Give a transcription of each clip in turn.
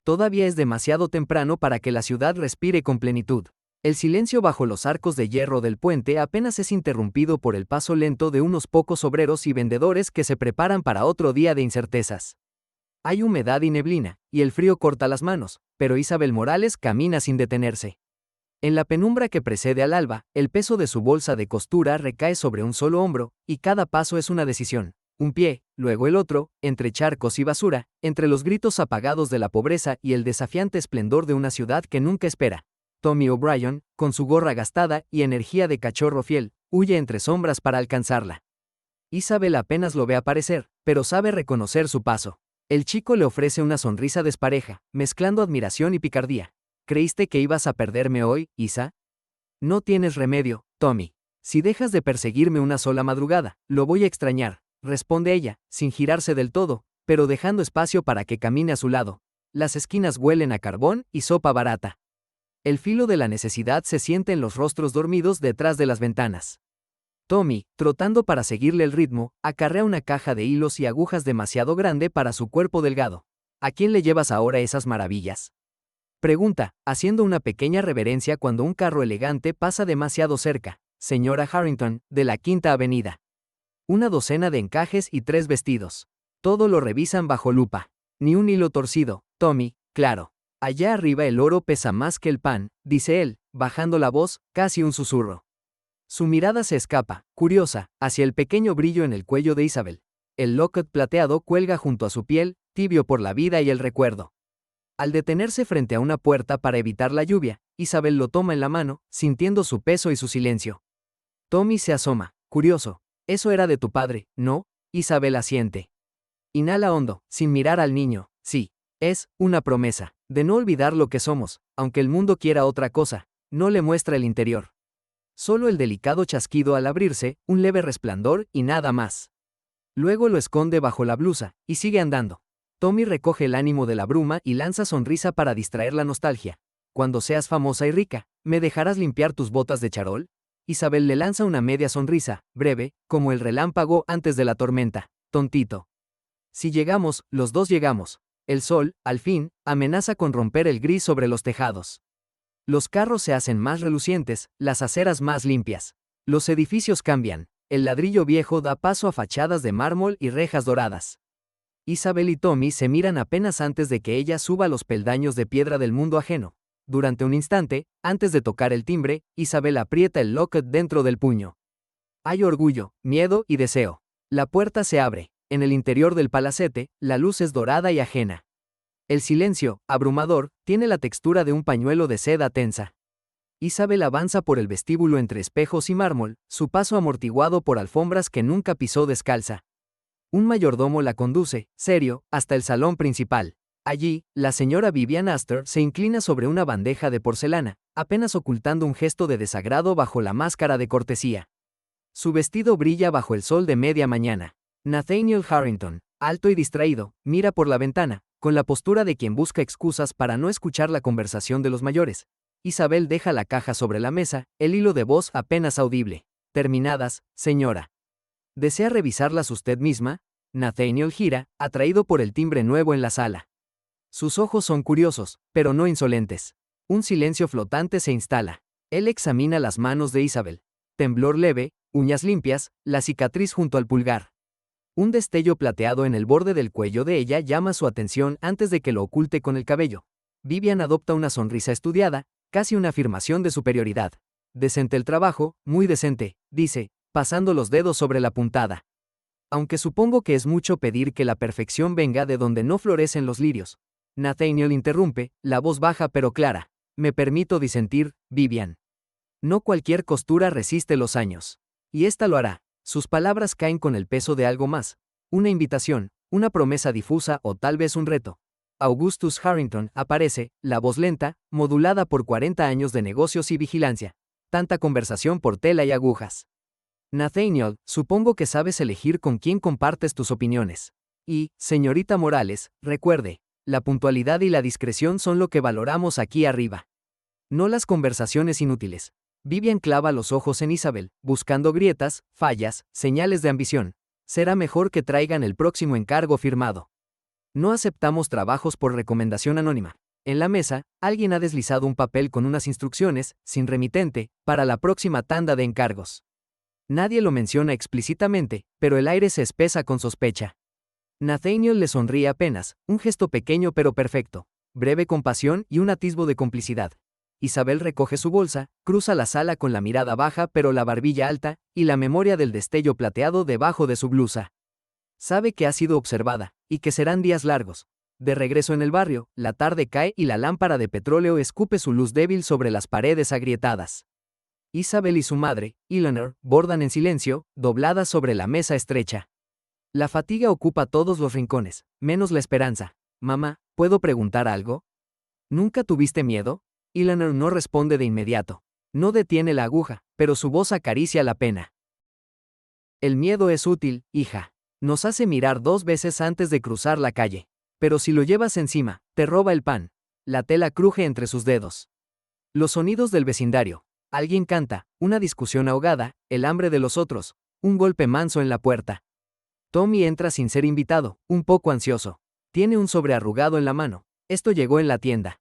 Todavía es demasiado temprano para que la ciudad respire con plenitud. El silencio bajo los arcos de hierro del puente apenas es interrumpido por el paso lento de unos pocos obreros y vendedores que se preparan para otro día de incertezas. Hay humedad y neblina, y el frío corta las manos, pero Isabel Morales camina sin detenerse. En la penumbra que precede al alba, el peso de su bolsa de costura recae sobre un solo hombro, y cada paso es una decisión. Un pie, luego el otro, entre charcos y basura, entre los gritos apagados de la pobreza y el desafiante esplendor de una ciudad que nunca espera. Tommy O'Brien, con su gorra gastada y energía de cachorro fiel, huye entre sombras para alcanzarla. Isabel apenas lo ve aparecer, pero sabe reconocer su paso. El chico le ofrece una sonrisa despareja, mezclando admiración y picardía. ¿Creíste que ibas a perderme hoy, Isa? No tienes remedio, Tommy. Si dejas de perseguirme una sola madrugada, lo voy a extrañar, responde ella, sin girarse del todo, pero dejando espacio para que camine a su lado. Las esquinas huelen a carbón y sopa barata. El filo de la necesidad se siente en los rostros dormidos detrás de las ventanas. Tommy, trotando para seguirle el ritmo, acarrea una caja de hilos y agujas demasiado grande para su cuerpo delgado. ¿A quién le llevas ahora esas maravillas? Pregunta, haciendo una pequeña reverencia cuando un carro elegante pasa demasiado cerca. Señora Harrington, de la Quinta Avenida. Una docena de encajes y 3 vestidos. Todo lo revisan bajo lupa. Ni un hilo torcido, Tommy, claro. Allá arriba el oro pesa más que el pan, dice él, bajando la voz, casi un susurro. Su mirada se escapa, curiosa, hacia el pequeño brillo en el cuello de Isabel. El locket plateado cuelga junto a su piel, tibio por la vida y el recuerdo. Al detenerse frente a una puerta para evitar la lluvia, Isabel lo toma en la mano, sintiendo su peso y su silencio. Tommy se asoma, curioso. Eso era de tu padre, ¿no? Isabel asiente. Inhala hondo, sin mirar al niño. Sí, es una promesa, de no olvidar lo que somos, aunque el mundo quiera otra cosa. No le muestra el interior. Solo el delicado chasquido al abrirse, un leve resplandor y nada más. Luego lo esconde bajo la blusa, y sigue andando. Tommy recoge el ánimo de la bruma y lanza sonrisa para distraer la nostalgia. Cuando seas famosa y rica, ¿me dejarás limpiar tus botas de charol? Isabel le lanza una media sonrisa, breve, como el relámpago antes de la tormenta. Tontito. Si llegamos, los dos llegamos. El sol, al fin, amenaza con romper el gris sobre los tejados. Los carros se hacen más relucientes, las aceras más limpias. Los edificios cambian. El ladrillo viejo da paso a fachadas de mármol y rejas doradas. Isabel y Tommy se miran apenas antes de que ella suba los peldaños de piedra del mundo ajeno. Durante un instante, antes de tocar el timbre, Isabel aprieta el locket dentro del puño. Hay orgullo, miedo y deseo. La puerta se abre. En el interior del palacete, la luz es dorada y ajena. El silencio, abrumador, tiene la textura de un pañuelo de seda tensa. Isabel avanza por el vestíbulo entre espejos y mármol, su paso amortiguado por alfombras que nunca pisó descalza. Un mayordomo la conduce, serio, hasta el salón principal. Allí, la señora Vivian Astor se inclina sobre una bandeja de porcelana, apenas ocultando un gesto de desagrado bajo la máscara de cortesía. Su vestido brilla bajo el sol de media mañana. Nathaniel Harrington, alto y distraído, mira por la ventana, con la postura de quien busca excusas para no escuchar la conversación de los mayores. Isabel deja la caja sobre la mesa, el hilo de voz apenas audible. Terminadas, señora. ¿Desea revisarlas usted misma? Nathaniel gira, atraído por el timbre nuevo en la sala. Sus ojos son curiosos, pero no insolentes. Un silencio flotante se instala. Él examina las manos de Isabel. Temblor leve, uñas limpias, la cicatriz junto al pulgar. Un destello plateado en el borde del cuello de ella llama su atención antes de que lo oculte con el cabello. Vivian adopta una sonrisa estudiada, casi una afirmación de superioridad. Decente el trabajo, muy decente, dice, pasando los dedos sobre la puntada. Aunque supongo que es mucho pedir que la perfección venga de donde no florecen los lirios. Nathaniel interrumpe, la voz baja pero clara. Me permito disentir, Vivian. No cualquier costura resiste los años. Y esta lo hará. Sus palabras caen con el peso de algo más. Una invitación, una promesa difusa o tal vez un reto. Augustus Harrington aparece, la voz lenta, modulada por 40 años de negocios y vigilancia. Tanta conversación por tela y agujas. Nathaniel, supongo que sabes elegir con quién compartes tus opiniones. Y, señorita Morales, recuerde, la puntualidad y la discreción son lo que valoramos aquí arriba. No las conversaciones inútiles. Vivian clava los ojos en Isabel, buscando grietas, fallas, señales de ambición. Será mejor que traigan el próximo encargo firmado. No aceptamos trabajos por recomendación anónima. En la mesa, alguien ha deslizado un papel con unas instrucciones, sin remitente, para la próxima tanda de encargos. Nadie lo menciona explícitamente, pero el aire se espesa con sospecha. Nathaniel le sonríe apenas, un gesto pequeño pero perfecto, breve compasión y un atisbo de complicidad. Isabel recoge su bolsa, cruza la sala con la mirada baja pero la barbilla alta, y la memoria del destello plateado debajo de su blusa. Sabe que ha sido observada, y que serán días largos. De regreso en el barrio, la tarde cae y la lámpara de petróleo escupe su luz débil sobre las paredes agrietadas. Isabel y su madre, Eleanor, bordan en silencio, dobladas sobre la mesa estrecha. La fatiga ocupa todos los rincones, menos la esperanza. Mamá, ¿puedo preguntar algo? ¿Nunca tuviste miedo? Eleanor no responde de inmediato. No detiene la aguja, pero su voz acaricia la pena. El miedo es útil, hija. Nos hace mirar 2 veces antes de cruzar la calle. Pero si lo llevas encima, te roba el pan. La tela cruje entre sus dedos. Los sonidos del vecindario. Alguien canta, una discusión ahogada, el hambre de los otros, un golpe manso en la puerta. Tommy entra sin ser invitado, un poco ansioso. Tiene un sobre arrugado en la mano. Esto llegó en la tienda.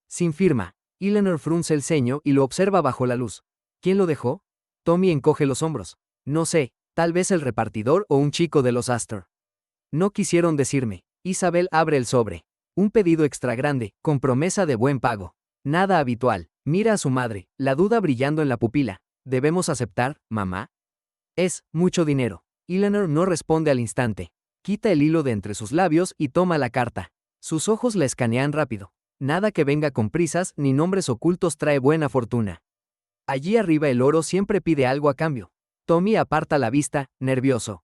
Sin firma. Eleanor frunce el ceño y lo observa bajo la luz. ¿Quién lo dejó? Tommy encoge los hombros. No sé, tal vez el repartidor o un chico de los Astor. No quisieron decirme. Isabel abre el sobre. Un pedido extra grande, con promesa de buen pago. Nada habitual. Mira a su madre, la duda brillando en la pupila. ¿Debemos aceptar, mamá? Es mucho dinero. Eleanor no responde al instante. Quita el hilo de entre sus labios y toma la carta. Sus ojos la escanean rápido. Nada que venga con prisas ni nombres ocultos trae buena fortuna. Allí arriba el oro siempre pide algo a cambio. Tommy aparta la vista, nervioso.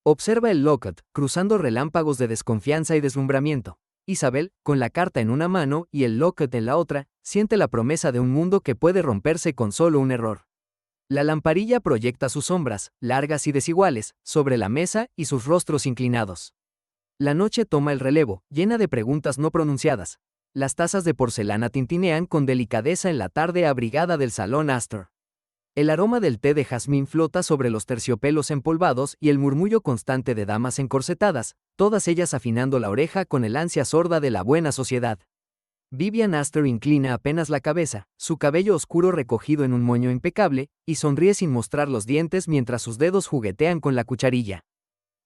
Observa el locket, cruzando relámpagos de desconfianza y deslumbramiento. Isabel, con la carta en una mano y el locket en la otra, siente la promesa de un mundo que puede romperse con solo un error. La lamparilla proyecta sus sombras, largas y desiguales, sobre la mesa y sus rostros inclinados. La noche toma el relevo, llena de preguntas no pronunciadas. Las tazas de porcelana tintinean con delicadeza en la tarde abrigada del salón Astor. El aroma del té de jazmín flota sobre los terciopelos empolvados y el murmullo constante de damas encorsetadas, todas ellas afinando la oreja con el ansia sorda de la buena sociedad. Vivian Astor inclina apenas la cabeza, su cabello oscuro recogido en un moño impecable, y sonríe sin mostrar los dientes mientras sus dedos juguetean con la cucharilla.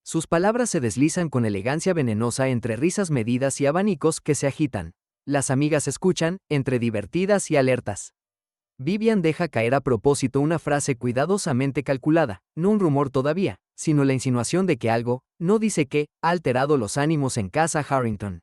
Sus palabras se deslizan con elegancia venenosa entre risas medidas y abanicos que se agitan. Las amigas escuchan, entre divertidas y alertas. Vivian deja caer a propósito una frase cuidadosamente calculada, no un rumor todavía, sino la insinuación de que algo, no dice qué, ha alterado los ánimos en casa Harrington.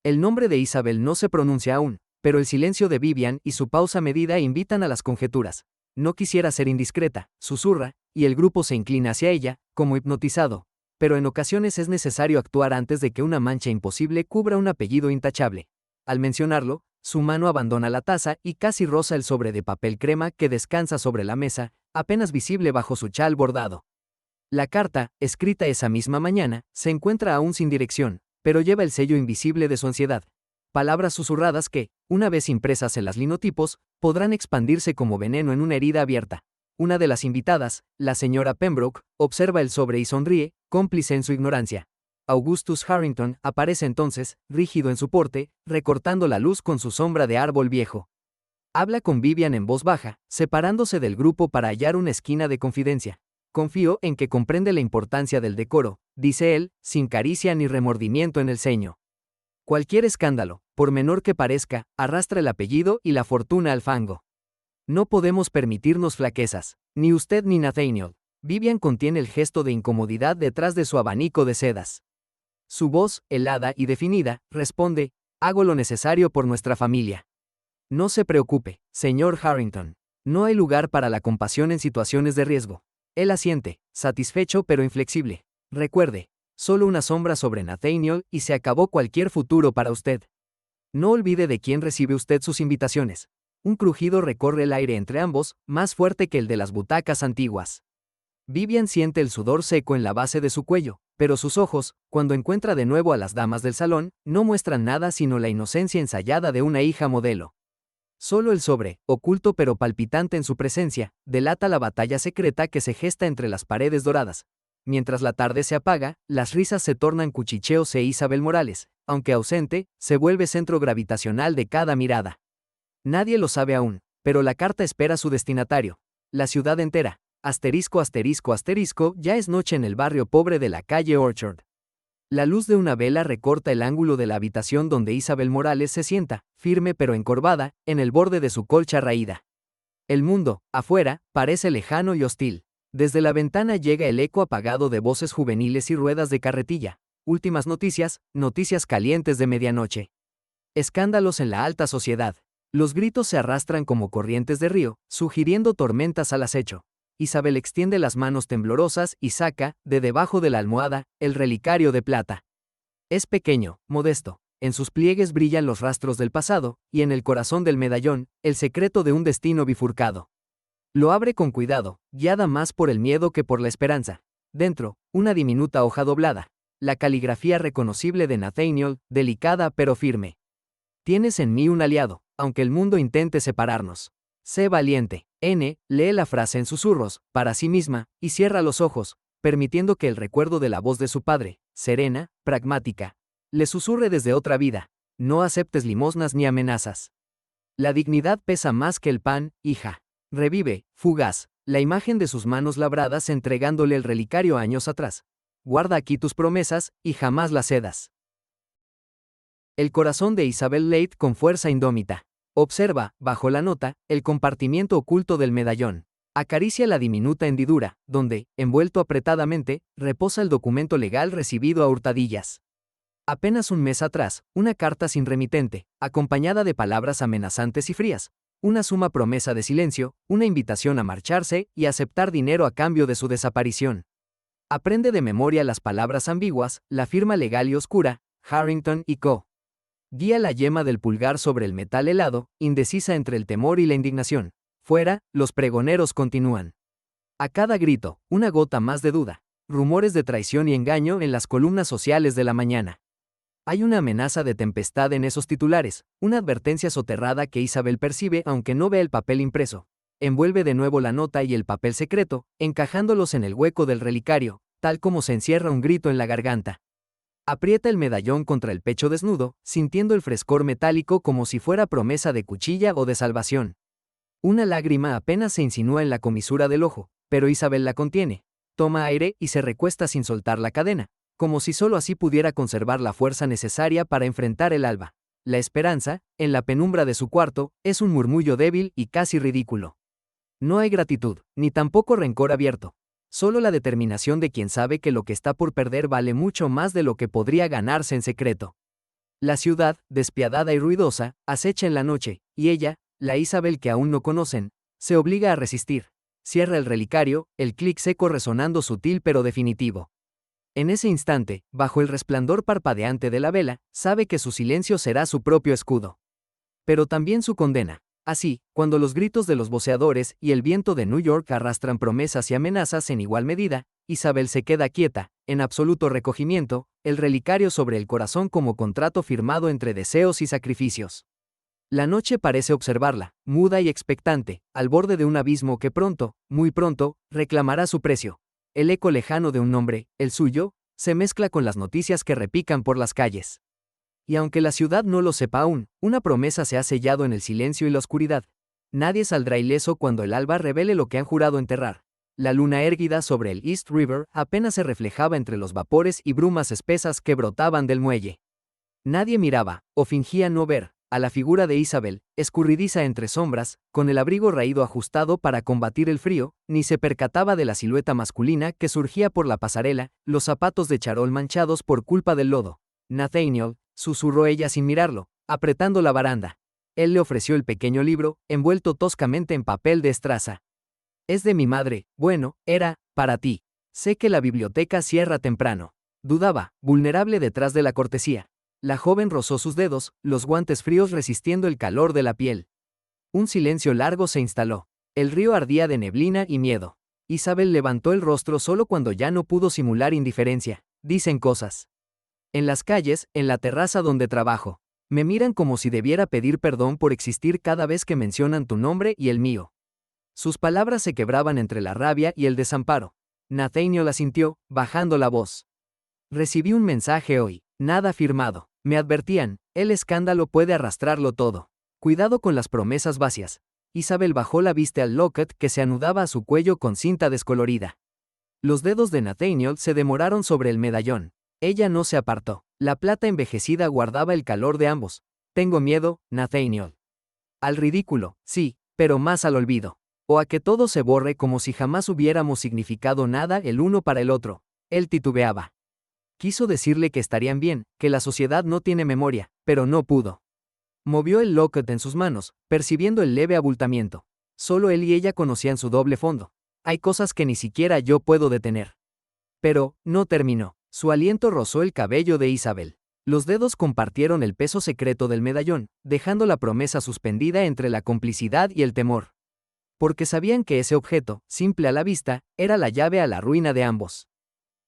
El nombre de Isabel no se pronuncia aún, pero el silencio de Vivian y su pausa medida invitan a las conjeturas. No quisiera ser indiscreta, susurra, y el grupo se inclina hacia ella, como hipnotizado. Pero en ocasiones es necesario actuar antes de que una mancha imposible cubra un apellido intachable. Al mencionarlo, su mano abandona la taza y casi roza el sobre de papel crema que descansa sobre la mesa, apenas visible bajo su chal bordado. La carta, escrita esa misma mañana, se encuentra aún sin dirección, pero lleva el sello invisible de su ansiedad. Palabras susurradas que, una vez impresas en las linotipos, podrán expandirse como veneno en una herida abierta. Una de las invitadas, la señora Pembroke, observa el sobre y sonríe, cómplice en su ignorancia. Augustus Harrington aparece entonces, rígido en su porte, recortando la luz con su sombra de árbol viejo. Habla con Vivian en voz baja, separándose del grupo para hallar una esquina de confidencia. Confío en que comprende la importancia del decoro, dice él, sin caricia ni remordimiento en el ceño. Cualquier escándalo, por menor que parezca, arrastra el apellido y la fortuna al fango. No podemos permitirnos flaquezas, ni usted ni Nathaniel. Vivian contiene el gesto de incomodidad detrás de su abanico de sedas. Su voz, helada y definida, responde, hago lo necesario por nuestra familia. No se preocupe, señor Harrington. No hay lugar para la compasión en situaciones de riesgo. Él asiente, satisfecho pero inflexible. Recuerde, solo una sombra sobre Nathaniel y se acabó cualquier futuro para usted. No olvide de quién recibe usted sus invitaciones. Un crujido recorre el aire entre ambos, más fuerte que el de las butacas antiguas. Vivian siente el sudor seco en la base de su cuello, pero sus ojos, cuando encuentra de nuevo a las damas del salón, no muestran nada sino la inocencia ensayada de una hija modelo. Solo el sobre, oculto pero palpitante en su presencia, delata la batalla secreta que se gesta entre las paredes doradas. Mientras la tarde se apaga, las risas se tornan cuchicheos e Isabel Morales, aunque ausente, se vuelve centro gravitacional de cada mirada. Nadie lo sabe aún, pero la carta espera a su destinatario. La ciudad entera, asterisco asterisco asterisco, ya es noche en el barrio pobre de la calle Orchard. La luz de una vela recorta el ángulo de la habitación donde Isabel Morales se sienta, firme pero encorvada, en el borde de su colcha raída. El mundo, afuera, parece lejano y hostil. Desde la ventana llega el eco apagado de voces juveniles y ruedas de carretilla. Últimas noticias, noticias calientes de medianoche. Escándalos en la alta sociedad. Los gritos se arrastran como corrientes de río, sugiriendo tormentas al acecho. Isabel extiende las manos temblorosas y saca, de debajo de la almohada, el relicario de plata. Es pequeño, modesto. En sus pliegues brillan los rastros del pasado, y en el corazón del medallón, el secreto de un destino bifurcado. Lo abre con cuidado, guiada más por el miedo que por la esperanza. Dentro, una diminuta hoja doblada. La caligrafía reconocible de Nathaniel, delicada pero firme. Tienes en mí un aliado, aunque el mundo intente separarnos. Sé valiente. N. lee la frase en susurros, para sí misma, y cierra los ojos, permitiendo que el recuerdo de la voz de su padre, serena, pragmática, le susurre desde otra vida. No aceptes limosnas ni amenazas. La dignidad pesa más que el pan, hija. Revive, fugaz, la imagen de sus manos labradas entregándole el relicario años atrás. Guarda aquí tus promesas, y jamás las cedas. El corazón de Isabel late con fuerza indómita. Observa, bajo la nota, el compartimiento oculto del medallón. Acaricia la diminuta hendidura, donde, envuelto apretadamente, reposa el documento legal recibido a hurtadillas. Apenas un mes atrás, una carta sin remitente, acompañada de palabras amenazantes y frías. Una suma promesa de silencio, una invitación a marcharse y aceptar dinero a cambio de su desaparición. Aprende de memoria las palabras ambiguas, la firma legal y oscura, Harrington y Co. Guía la yema del pulgar sobre el metal helado, indecisa entre el temor y la indignación. Fuera, los pregoneros continúan. A cada grito, una gota más de duda. Rumores de traición y engaño en las columnas sociales de la mañana. Hay una amenaza de tempestad en esos titulares, una advertencia soterrada que Isabel percibe aunque no ve el papel impreso. Envuelve de nuevo la nota y el papel secreto, encajándolos en el hueco del relicario, tal como se encierra un grito en la garganta. Aprieta el medallón contra el pecho desnudo, sintiendo el frescor metálico como si fuera promesa de cuchilla o de salvación. Una lágrima apenas se insinúa en la comisura del ojo, pero Isabel la contiene. Toma aire y se recuesta sin soltar la cadena, como si solo así pudiera conservar la fuerza necesaria para enfrentar el alba. La esperanza, en la penumbra de su cuarto, es un murmullo débil y casi ridículo. No hay gratitud, ni tampoco rencor abierto. Solo la determinación de quien sabe que lo que está por perder vale mucho más de lo que podría ganarse en secreto. La ciudad, despiadada y ruidosa, acecha en la noche, y ella, la Isabel que aún no conocen, se obliga a resistir. Cierra el relicario, el clic seco resonando sutil pero definitivo. En ese instante, bajo el resplandor parpadeante de la vela, sabe que su silencio será su propio escudo. Pero también su condena. Así, cuando los gritos de los voceadores y el viento de New York arrastran promesas y amenazas en igual medida, Isabel se queda quieta, en absoluto recogimiento, el relicario sobre el corazón como contrato firmado entre deseos y sacrificios. La noche parece observarla, muda y expectante, al borde de un abismo que pronto, muy pronto, reclamará su precio. El eco lejano de un nombre, el suyo, se mezcla con las noticias que repican por las calles. Y aunque la ciudad no lo sepa aún, una promesa se ha sellado en el silencio y la oscuridad. Nadie saldrá ileso cuando el alba revele lo que han jurado enterrar. La luna érguida sobre el East River apenas se reflejaba entre los vapores y brumas espesas que brotaban del muelle. Nadie miraba, o fingía no ver, a la figura de Isabel, escurridiza entre sombras, con el abrigo raído ajustado para combatir el frío, ni se percataba de la silueta masculina que surgía por la pasarela, los zapatos de charol manchados por culpa del lodo. Nathaniel, susurró ella sin mirarlo, apretando la baranda. Él le ofreció el pequeño libro, envuelto toscamente en papel de estraza. Es de mi madre, bueno, era, para ti. Sé que la biblioteca cierra temprano. Dudaba, vulnerable detrás de la cortesía. La joven rozó sus dedos, los guantes fríos resistiendo el calor de la piel. Un silencio largo se instaló. El río ardía de neblina y miedo. Isabel levantó el rostro solo cuando ya no pudo simular indiferencia. Dicen cosas. En las calles, en la terraza donde trabajo. Me miran como si debiera pedir perdón por existir cada vez que mencionan tu nombre y el mío. Sus palabras se quebraban entre la rabia y el desamparo. Nathaniel asintió, bajando la voz. Recibí un mensaje hoy. Nada firmado. Me advertían, el escándalo puede arrastrarlo todo. Cuidado con las promesas vacías. Isabel bajó la vista al locket que se anudaba a su cuello con cinta descolorida. Los dedos de Nathaniel se demoraron sobre el medallón. Ella no se apartó. La plata envejecida guardaba el calor de ambos. Tengo miedo, Nathaniel. Al ridículo, sí, pero más al olvido. O a que todo se borre como si jamás hubiéramos significado nada el uno para el otro. Él titubeaba. Quiso decirle que estarían bien, que la sociedad no tiene memoria, pero no pudo. Movió el locket en sus manos, percibiendo el leve abultamiento. Solo él y ella conocían su doble fondo. Hay cosas que ni siquiera yo puedo detener. Pero, no terminó. Su aliento rozó el cabello de Isabel. Los dedos compartieron el peso secreto del medallón, dejando la promesa suspendida entre la complicidad y el temor. Porque sabían que ese objeto, simple a la vista, era la llave a la ruina de ambos.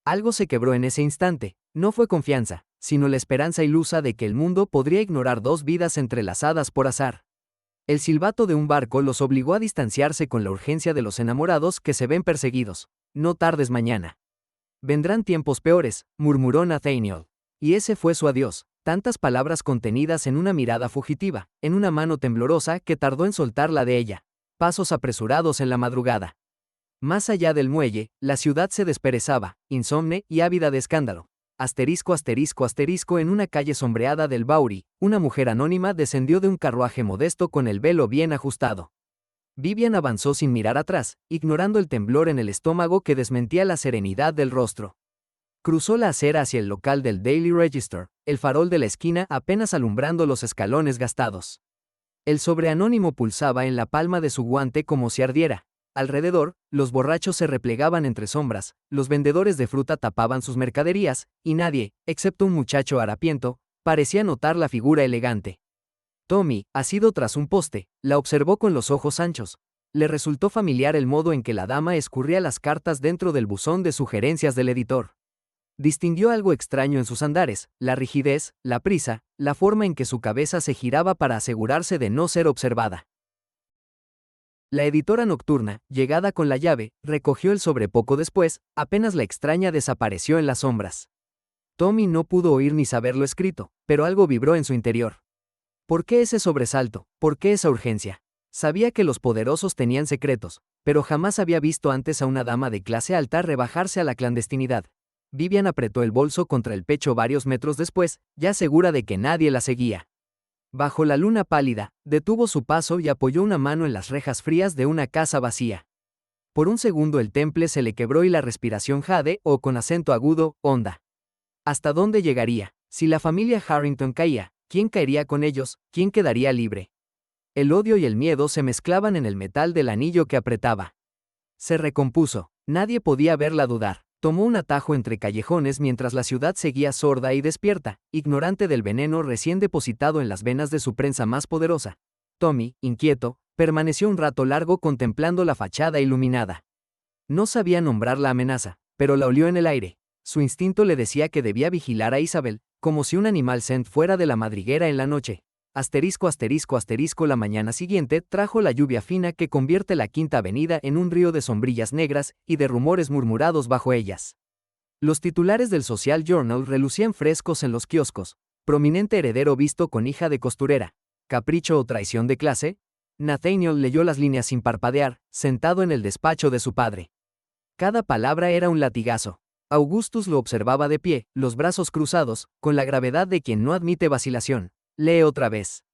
Algo se quebró en ese instante. No fue confianza, sino la esperanza ilusa de que el mundo podría ignorar dos vidas entrelazadas por azar. El silbato de un barco los obligó a distanciarse con la urgencia de los enamorados que se ven perseguidos. No tardes mañana. Vendrán tiempos peores, murmuró Nathaniel. Y ese fue su adiós, tantas palabras contenidas en una mirada fugitiva, en una mano temblorosa que tardó en soltar la de ella. Pasos apresurados en la madrugada. Más allá del muelle, la ciudad se desperezaba, insomne y ávida de escándalo. Asterisco asterisco asterisco en una calle sombreada del Bowery, una mujer anónima descendió de un carruaje modesto con el velo bien ajustado. Vivian avanzó sin mirar atrás, ignorando el temblor en el estómago que desmentía la serenidad del rostro. Cruzó la acera hacia el local del Daily Register, el farol de la esquina apenas alumbrando los escalones gastados. El sobreanónimo pulsaba en la palma de su guante como si ardiera. Alrededor, los borrachos se replegaban entre sombras, los vendedores de fruta tapaban sus mercaderías, y nadie, excepto un muchacho harapiento, parecía notar la figura elegante. Tommy, asido tras un poste, la observó con los ojos anchos. Le resultó familiar el modo en que la dama escurría las cartas dentro del buzón de sugerencias del editor. Distinguió algo extraño en sus andares, la rigidez, la prisa, la forma en que su cabeza se giraba para asegurarse de no ser observada. La editora nocturna, llegada con la llave, recogió el sobre poco después, apenas la extraña desapareció en las sombras. Tommy no pudo oír ni saber lo escrito, pero algo vibró en su interior. ¿Por qué ese sobresalto? ¿Por qué esa urgencia? Sabía que los poderosos tenían secretos, pero jamás había visto antes a una dama de clase alta rebajarse a la clandestinidad. Vivian apretó el bolso contra el pecho varios metros después, ya segura de que nadie la seguía. Bajo la luna pálida, detuvo su paso y apoyó una mano en las rejas frías de una casa vacía. Por un segundo el temple se le quebró y la respiración jadeó con acento agudo, honda. ¿Hasta dónde llegaría? Si la familia Harrington caía, ¿quién caería con ellos? ¿Quién quedaría libre? El odio y el miedo se mezclaban en el metal del anillo que apretaba. Se recompuso. Nadie podía verla dudar. Tomó un atajo entre callejones mientras la ciudad seguía sorda y despierta, ignorante del veneno recién depositado en las venas de su prensa más poderosa. Tommy, inquieto, permaneció un rato largo contemplando la fachada iluminada. No sabía nombrar la amenaza, pero la olió en el aire. Su instinto le decía que debía vigilar a Isabel, como si un animal sent fuera de la madriguera en la noche. Asterisco asterisco asterisco la mañana siguiente trajo la lluvia fina que convierte la Quinta Avenida en un río de sombrillas negras y de rumores murmurados bajo ellas. Los titulares del Social Journal relucían frescos en los kioscos. Prominente heredero visto con hija de costurera. ¿Capricho o traición de clase? Nathaniel leyó las líneas sin parpadear, sentado en el despacho de su padre. Cada palabra era un latigazo. Augustus lo observaba de pie, los brazos cruzados, con la gravedad de quien no admite vacilación. Lee otra vez.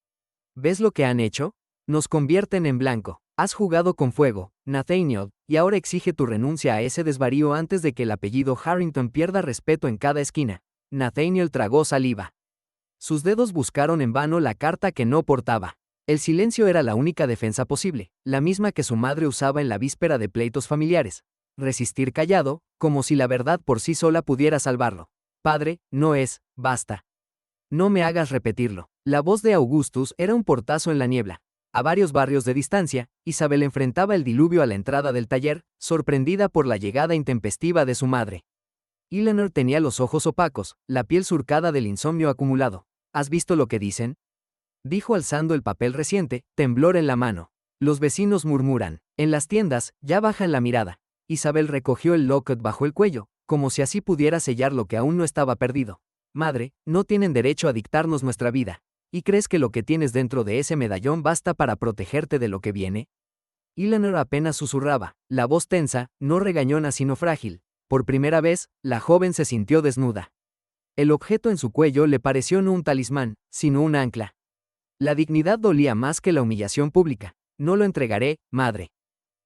¿Ves lo que han hecho? Nos convierten en blanco. Has jugado con fuego, Nathaniel, y ahora exige tu renuncia a ese desvarío antes de que el apellido Harrington pierda respeto en cada esquina. Nathaniel tragó saliva. Sus dedos buscaron en vano la carta que no portaba. El silencio era la única defensa posible, la misma que su madre usaba en la víspera de pleitos familiares. Resistir callado, como si la verdad por sí sola pudiera salvarlo. Padre, no es, basta. No me hagas repetirlo. La voz de Augustus era un portazo en la niebla. A varios barrios de distancia, Isabel enfrentaba el diluvio a la entrada del taller, sorprendida por la llegada intempestiva de su madre. Eleanor tenía los ojos opacos, la piel surcada del insomnio acumulado. ¿Has visto lo que dicen? Dijo alzando el papel reciente, temblor en la mano. Los vecinos murmuran. En las tiendas, ya bajan la mirada. Isabel recogió el locket bajo el cuello, como si así pudiera sellar lo que aún no estaba perdido. Madre, no tienen derecho a dictarnos nuestra vida. ¿Y crees que lo que tienes dentro de ese medallón basta para protegerte de lo que viene? Eleanor apenas susurraba, la voz tensa, no regañona sino frágil. Por primera vez, la joven se sintió desnuda. El objeto en su cuello le pareció no un talismán, sino un ancla. La dignidad dolía más que la humillación pública. No lo entregaré, madre.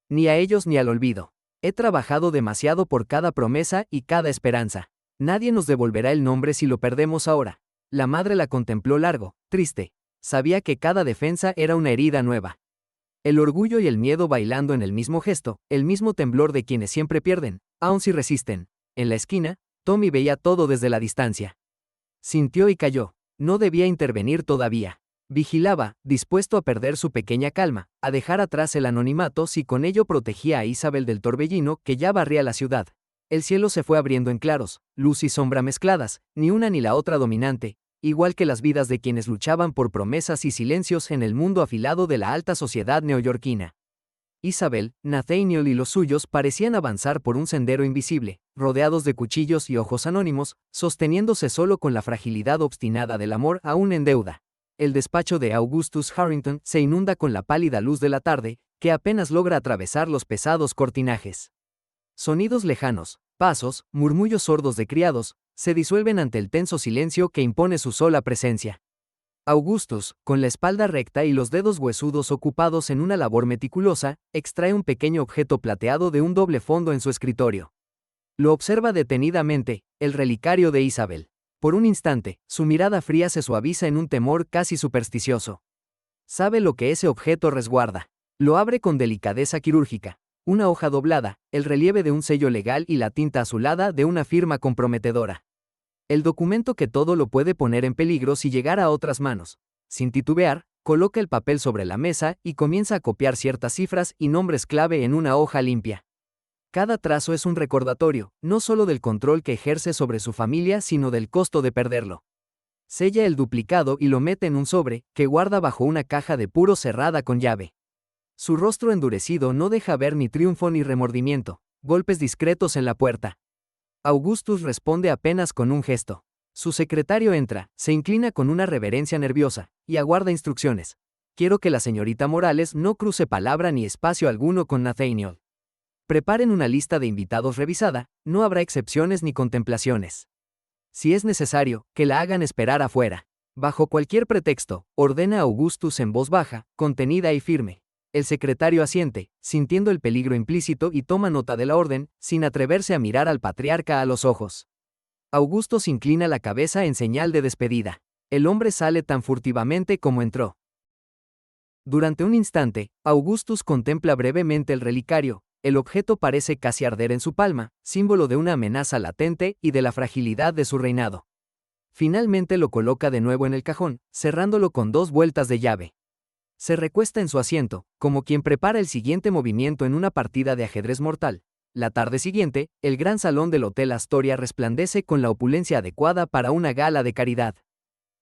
Ni a ellos ni al olvido. He trabajado demasiado por cada promesa y cada esperanza. Nadie nos devolverá el nombre si lo perdemos ahora. La madre la contempló largo, triste. Sabía que cada defensa era una herida nueva. El orgullo y el miedo bailando en el mismo gesto, el mismo temblor de quienes siempre pierden, aun si resisten. En la esquina, Tommy veía todo desde la distancia. Sintió y calló. No debía intervenir todavía. Vigilaba, dispuesto a perder su pequeña calma, a dejar atrás el anonimato si con ello protegía a Isabel del torbellino que ya barría la ciudad. El cielo se fue abriendo en claros, luz y sombra mezcladas, ni una ni la otra dominante, igual que las vidas de quienes luchaban por promesas y silencios en el mundo afilado de la alta sociedad neoyorquina. Isabel, Nathaniel y los suyos parecían avanzar por un sendero invisible, rodeados de cuchillos y ojos anónimos, sosteniéndose solo con la fragilidad obstinada del amor aún en deuda. El despacho de Augustus Harrington se inunda con la pálida luz de la tarde, que apenas logra atravesar los pesados cortinajes. Sonidos lejanos, pasos, murmullos sordos de criados, se disuelven ante el tenso silencio que impone su sola presencia. Augustus, con la espalda recta y los dedos huesudos ocupados en una labor meticulosa, extrae un pequeño objeto plateado de un doble fondo en su escritorio. Lo observa detenidamente, el relicario de Isabel. Por un instante, su mirada fría se suaviza en un temor casi supersticioso. Sabe lo que ese objeto resguarda. Lo abre con delicadeza quirúrgica. Una hoja doblada, el relieve de un sello legal y la tinta azulada de una firma comprometedora. El documento que todo lo puede poner en peligro si llegara a otras manos. Sin titubear, coloca el papel sobre la mesa y comienza a copiar ciertas cifras y nombres clave en una hoja limpia. Cada trazo es un recordatorio, no solo del control que ejerce sobre su familia, sino del costo de perderlo. Sella el duplicado y lo mete en un sobre, que guarda bajo una caja de puro cerrada con llave. Su rostro endurecido no deja ver ni triunfo ni remordimiento, golpes discretos en la puerta. Augustus responde apenas con un gesto. Su secretario entra, se inclina con una reverencia nerviosa, y aguarda instrucciones. Quiero que la señorita Morales no cruce palabra ni espacio alguno con Nathaniel. Preparen una lista de invitados revisada, no habrá excepciones ni contemplaciones. Si es necesario, que la hagan esperar afuera. Bajo cualquier pretexto, ordena Augustus en voz baja, contenida y firme. El secretario asiente, sintiendo el peligro implícito y toma nota de la orden, sin atreverse a mirar al patriarca a los ojos. Augustus inclina la cabeza en señal de despedida. El hombre sale tan furtivamente como entró. Durante un instante, Augustus contempla brevemente el relicario. El objeto parece casi arder en su palma, símbolo de una amenaza latente y de la fragilidad de su reinado. Finalmente lo coloca de nuevo en el cajón, cerrándolo con 2 vueltas de llave. Se recuesta en su asiento, como quien prepara el siguiente movimiento en una partida de ajedrez mortal. La tarde siguiente, el gran salón del Hotel Astoria resplandece con la opulencia adecuada para una gala de caridad.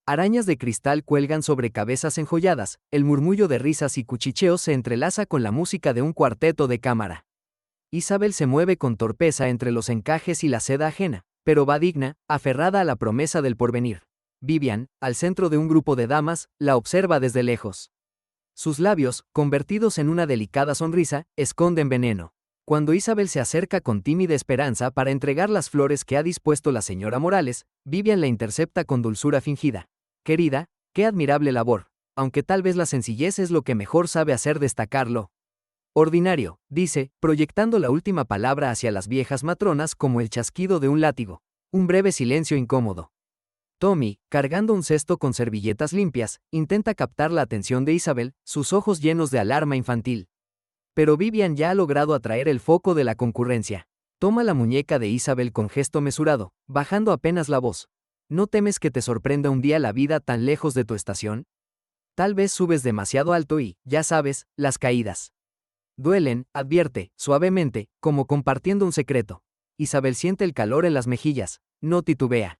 Arañas de cristal cuelgan sobre cabezas enjolladas, el murmullo de risas y cuchicheos se entrelaza con la música de un cuarteto de cámara. Isabel se mueve con torpeza entre los encajes y la seda ajena, pero va digna, aferrada a la promesa del porvenir. Vivian, al centro de un grupo de damas, la observa desde lejos. Sus labios, convertidos en una delicada sonrisa, esconden veneno. Cuando Isabel se acerca con tímida esperanza para entregar las flores que ha dispuesto la señora Morales, Vivian la intercepta con dulzura fingida. Querida, qué admirable labor, aunque tal vez la sencillez es lo que mejor sabe hacer destacarlo. Ordinario, dice, proyectando la última palabra hacia las viejas matronas como el chasquido de un látigo. Un breve silencio incómodo. Tommy, cargando un cesto con servilletas limpias, intenta captar la atención de Isabel, sus ojos llenos de alarma infantil. Pero Vivian ya ha logrado atraer el foco de la concurrencia. Toma la muñeca de Isabel con gesto mesurado, bajando apenas la voz. ¿No temes que te sorprenda un día la vida tan lejos de tu estación? Tal vez subes demasiado alto y, ya sabes, las caídas duelen, advierte, suavemente, como compartiendo un secreto. Isabel siente el calor en las mejillas, no titubea.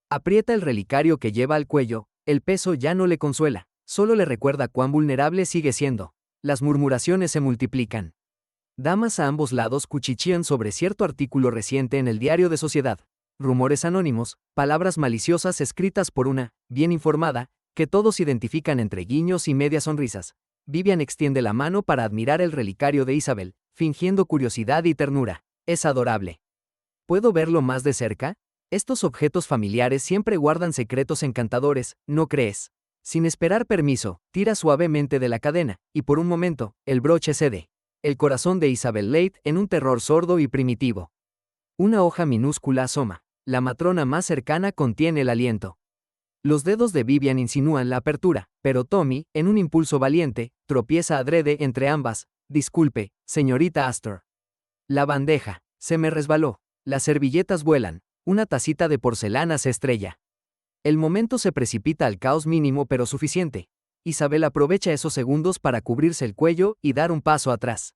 Aprieta el relicario que lleva al cuello, el peso ya no le consuela, solo le recuerda cuán vulnerable sigue siendo. Las murmuraciones se multiplican. Damas a ambos lados cuchichean sobre cierto artículo reciente en el diario de Sociedad. Rumores anónimos, palabras maliciosas escritas por una, bien informada, que todos identifican entre guiños y medias sonrisas. Vivian extiende la mano para admirar el relicario de Isabel, fingiendo curiosidad y ternura. Es adorable. ¿Puedo verlo más de cerca? Estos objetos familiares siempre guardan secretos encantadores, ¿no crees? Sin esperar permiso, tira suavemente de la cadena, y por un momento, el broche cede. El corazón de Isabel late en un terror sordo y primitivo. Una hoja minúscula asoma. La matrona más cercana contiene el aliento. Los dedos de Vivian insinúan la apertura, pero Tommy, en un impulso valiente, tropieza adrede entre ambas. Disculpe, señorita Astor. La bandeja. Se me resbaló. Las servilletas vuelan. Una tacita de porcelana se estrella. El momento se precipita al caos mínimo pero suficiente. Isabel aprovecha esos segundos para cubrirse el cuello y dar un paso atrás.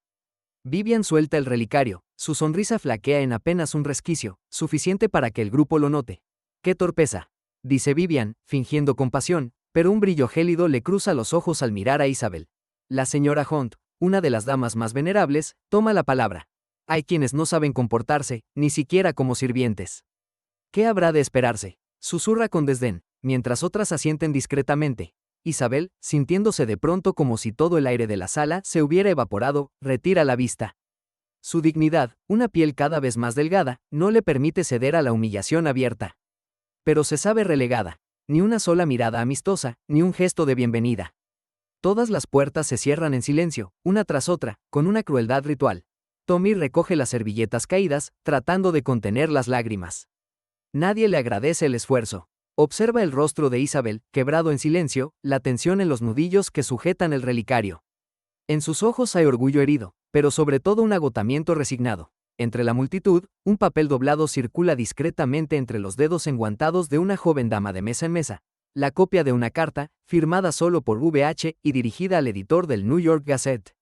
Vivian suelta el relicario, su sonrisa flaquea en apenas un resquicio, suficiente para que el grupo lo note. ¡Qué torpeza!, dice Vivian, fingiendo compasión, pero un brillo gélido le cruza los ojos al mirar a Isabel. La señora Hunt, una de las damas más venerables, toma la palabra. Hay quienes no saben comportarse, ni siquiera como sirvientes. ¿Qué habrá de esperarse?, susurra con desdén, mientras otras asienten discretamente. Isabel, sintiéndose de pronto como si todo el aire de la sala se hubiera evaporado, retira la vista. Su dignidad, una piel cada vez más delgada, no le permite ceder a la humillación abierta. Pero se sabe relegada. Ni una sola mirada amistosa, ni un gesto de bienvenida. Todas las puertas se cierran en silencio, una tras otra, con una crueldad ritual. Tommy recoge las servilletas caídas, tratando de contener las lágrimas. Nadie le agradece el esfuerzo. Observa el rostro de Isabel, quebrado en silencio, la tensión en los nudillos que sujetan el relicario. En sus ojos hay orgullo herido, pero sobre todo un agotamiento resignado. Entre la multitud, un papel doblado circula discretamente entre los dedos enguantados de una joven dama de mesa en mesa. La copia de una carta, firmada solo por VH y dirigida al editor del New York Gazette.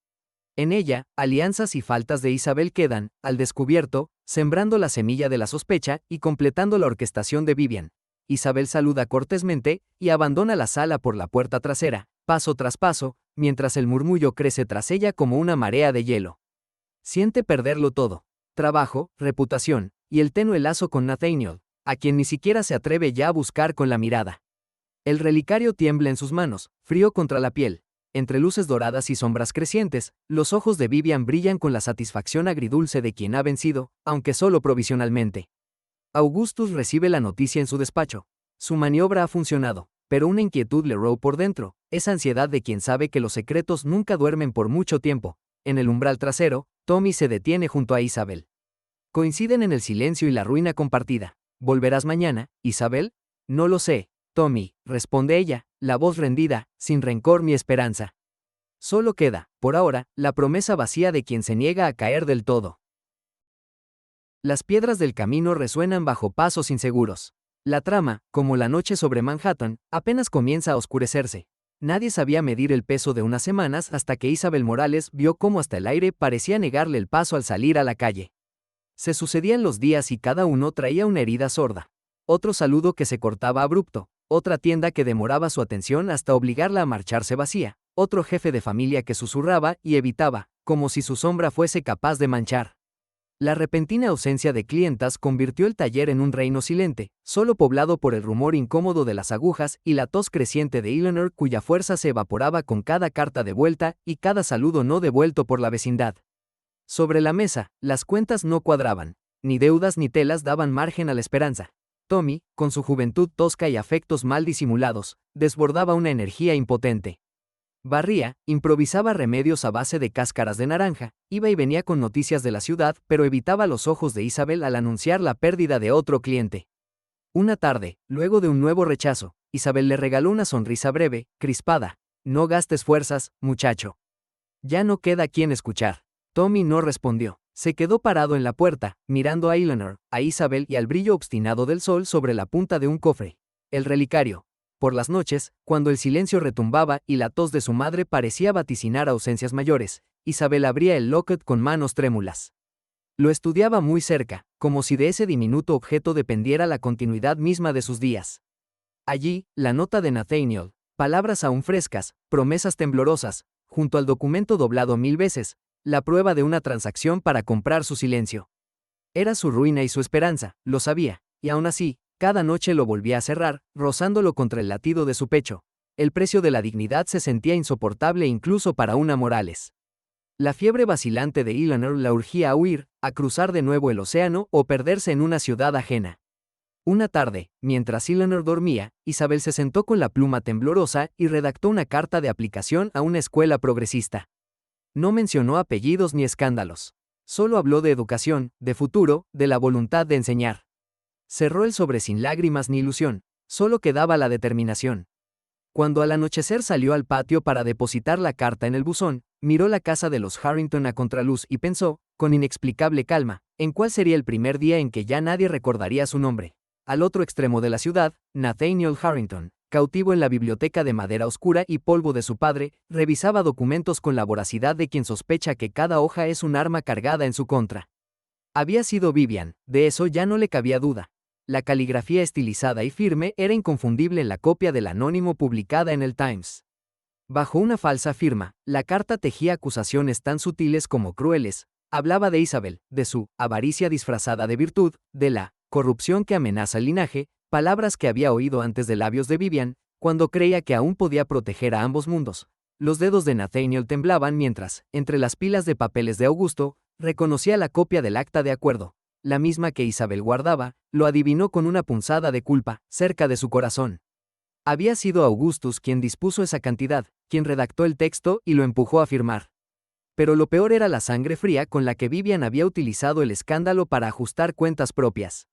En ella, alianzas y faltas de Isabel quedan, al descubierto, sembrando la semilla de la sospecha y completando la orquestación de Vivian. Isabel saluda cortésmente y abandona la sala por la puerta trasera, paso tras paso, mientras el murmullo crece tras ella como una marea de hielo. Siente perderlo todo: trabajo, reputación, y el tenue lazo con Nathaniel, a quien ni siquiera se atreve ya a buscar con la mirada. El relicario tiembla en sus manos, frío contra la piel. Entre luces doradas y sombras crecientes, los ojos de Vivian brillan con la satisfacción agridulce de quien ha vencido, aunque solo provisionalmente. Augustus recibe la noticia en su despacho. Su maniobra ha funcionado, pero una inquietud le roe por dentro, esa ansiedad de quien sabe que los secretos nunca duermen por mucho tiempo. En el umbral trasero, Tommy se detiene junto a Isabel. Coinciden en el silencio y la ruina compartida. ¿Volverás mañana, Isabel? No lo sé, Tommy, responde ella, la voz rendida, sin rencor ni esperanza. Solo queda, por ahora, la promesa vacía de quien se niega a caer del todo. Las piedras del camino resuenan bajo pasos inseguros. La trama, como la noche sobre Manhattan, apenas comienza a oscurecerse. Nadie sabía medir el peso de unas semanas hasta que Isabel Morales vio cómo hasta el aire parecía negarle el paso al salir a la calle. Se sucedían los días y cada uno traía una herida sorda. Otro saludo que se cortaba abrupto, otra tienda que demoraba su atención hasta obligarla a marcharse vacía, otro jefe de familia que susurraba y evitaba, como si su sombra fuese capaz de manchar. La repentina ausencia de clientas convirtió el taller en un reino silente, solo poblado por el rumor incómodo de las agujas y la tos creciente de Eleanor, cuya fuerza se evaporaba con cada carta de vuelta y cada saludo no devuelto por la vecindad. Sobre la mesa, las cuentas no cuadraban. Ni deudas ni telas daban margen a la esperanza. Tommy, con su juventud tosca y afectos mal disimulados, desbordaba una energía impotente. Barría, improvisaba remedios a base de cáscaras de naranja, iba y venía con noticias de la ciudad, pero evitaba los ojos de Isabel al anunciar la pérdida de otro cliente. Una tarde, luego de un nuevo rechazo, Isabel le regaló una sonrisa breve, crispada. No gastes fuerzas, muchacho. Ya no queda quien escuchar. Tommy no respondió. Se quedó parado en la puerta, mirando a Eleanor, a Isabel y al brillo obstinado del sol sobre la punta de un cofre. El relicario. Por las noches, cuando el silencio retumbaba y la tos de su madre parecía vaticinar ausencias mayores, Isabel abría el locket con manos trémulas. Lo estudiaba muy cerca, como si de ese diminuto objeto dependiera la continuidad misma de sus días. Allí, la nota de Nathaniel, palabras aún frescas, promesas temblorosas, junto al documento doblado 1000 veces, la prueba de una transacción para comprar su silencio. Era su ruina y su esperanza, lo sabía, y aún así, cada noche lo volvía a cerrar, rozándolo contra el latido de su pecho. El precio de la dignidad se sentía insoportable incluso para una Morales. La fiebre vacilante de Eleanor la urgía a huir, a cruzar de nuevo el océano o perderse en una ciudad ajena. Una tarde, mientras Eleanor dormía, Isabel se sentó con la pluma temblorosa y redactó una carta de aplicación a una escuela progresista. No mencionó apellidos ni escándalos. Solo habló de educación, de futuro, de la voluntad de enseñar. Cerró el sobre sin lágrimas ni ilusión, solo quedaba la determinación. Cuando al anochecer salió al patio para depositar la carta en el buzón, miró la casa de los Harrington a contraluz y pensó, con inexplicable calma, en cuál sería el primer día en que ya nadie recordaría su nombre. Al otro extremo de la ciudad, Nathaniel Harrington, cautivo en la biblioteca de madera oscura y polvo de su padre, revisaba documentos con la voracidad de quien sospecha que cada hoja es un arma cargada en su contra. Había sido Vivian, de eso ya no le cabía duda. La caligrafía estilizada y firme era inconfundible en la copia del anónimo publicada en el Times. Bajo una falsa firma, la carta tejía acusaciones tan sutiles como crueles. Hablaba de Isabel, de su avaricia disfrazada de virtud, de la corrupción que amenaza el linaje, palabras que había oído antes de labios de Vivian, cuando creía que aún podía proteger a ambos mundos. Los dedos de Nathaniel temblaban mientras, entre las pilas de papeles de Augusto, reconocía la copia del acta de acuerdo, la misma que Isabel guardaba, lo adivinó con una punzada de culpa, cerca de su corazón. Había sido Augustus quien dispuso esa cantidad, quien redactó el texto y lo empujó a firmar. Pero lo peor era la sangre fría con la que Vivian había utilizado el escándalo para ajustar cuentas propias.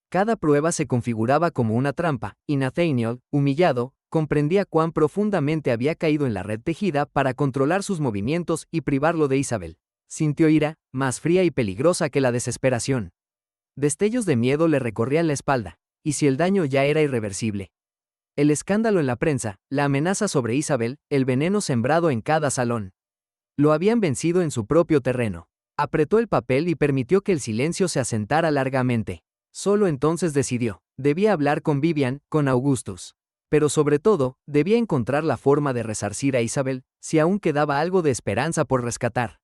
Cada prueba se configuraba como una trampa, y Nathaniel, humillado, comprendía cuán profundamente había caído en la red tejida para controlar sus movimientos y privarlo de Isabel. Sintió ira, más fría y peligrosa que la desesperación. Destellos de miedo le recorrían la espalda, y si el daño ya era irreversible. El escándalo en la prensa, la amenaza sobre Isabel, el veneno sembrado en cada salón. Lo habían vencido en su propio terreno. Apretó el papel y permitió que el silencio se asentara largamente. Solo entonces decidió, debía hablar con Vivian, con Augustus. Pero sobre todo, debía encontrar la forma de resarcir a Isabel, si aún quedaba algo de esperanza por rescatar.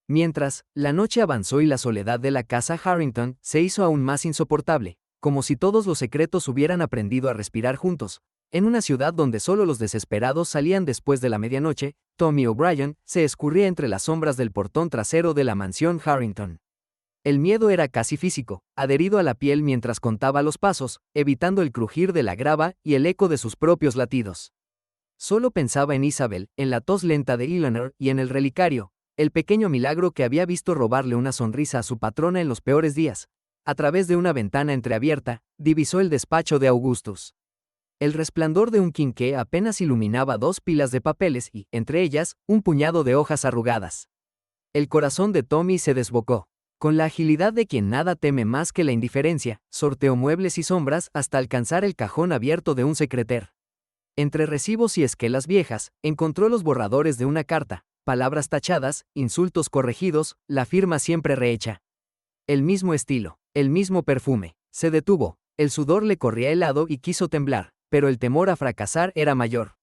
Mientras, la noche avanzó y la soledad de la casa Harrington se hizo aún más insoportable, como si todos los secretos hubieran aprendido a respirar juntos. En una ciudad donde solo los desesperados salían después de la medianoche, Tommy O'Brien se escurría entre las sombras del portón trasero de la mansión Harrington. El miedo era casi físico, adherido a la piel mientras contaba los pasos, evitando el crujir de la grava y el eco de sus propios latidos. Solo pensaba en Isabel, en la tos lenta de Eleanor y en el relicario, el pequeño milagro que había visto robarle una sonrisa a su patrona en los peores días. A través de una ventana entreabierta, divisó el despacho de Augustus. El resplandor de un quinqué apenas iluminaba 2 pilas de papeles y, entre ellas, un puñado de hojas arrugadas. El corazón de Tommy se desbocó. Con la agilidad de quien nada teme más que la indiferencia, sorteó muebles y sombras hasta alcanzar el cajón abierto de un secreter. Entre recibos y esquelas viejas, encontró los borradores de una carta, palabras tachadas, insultos corregidos, la firma siempre rehecha. El mismo estilo, el mismo perfume. Se detuvo, el sudor le corría helado y quiso temblar, pero el temor a fracasar era mayor.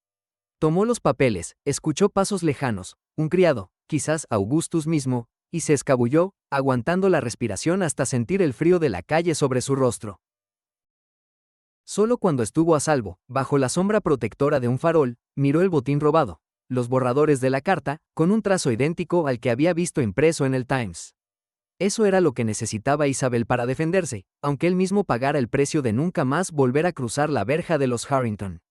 Tomó los papeles, escuchó pasos lejanos, un criado, quizás Augustus mismo, y se escabulló, aguantando la respiración hasta sentir el frío de la calle sobre su rostro. Solo cuando estuvo a salvo, bajo la sombra protectora de un farol, miró el botín robado, los borradores de la carta, con un trazo idéntico al que había visto impreso en el Times. Eso era lo que necesitaba Isabel para defenderse, aunque él mismo pagara el precio de nunca más volver a cruzar la verja de los Harrington.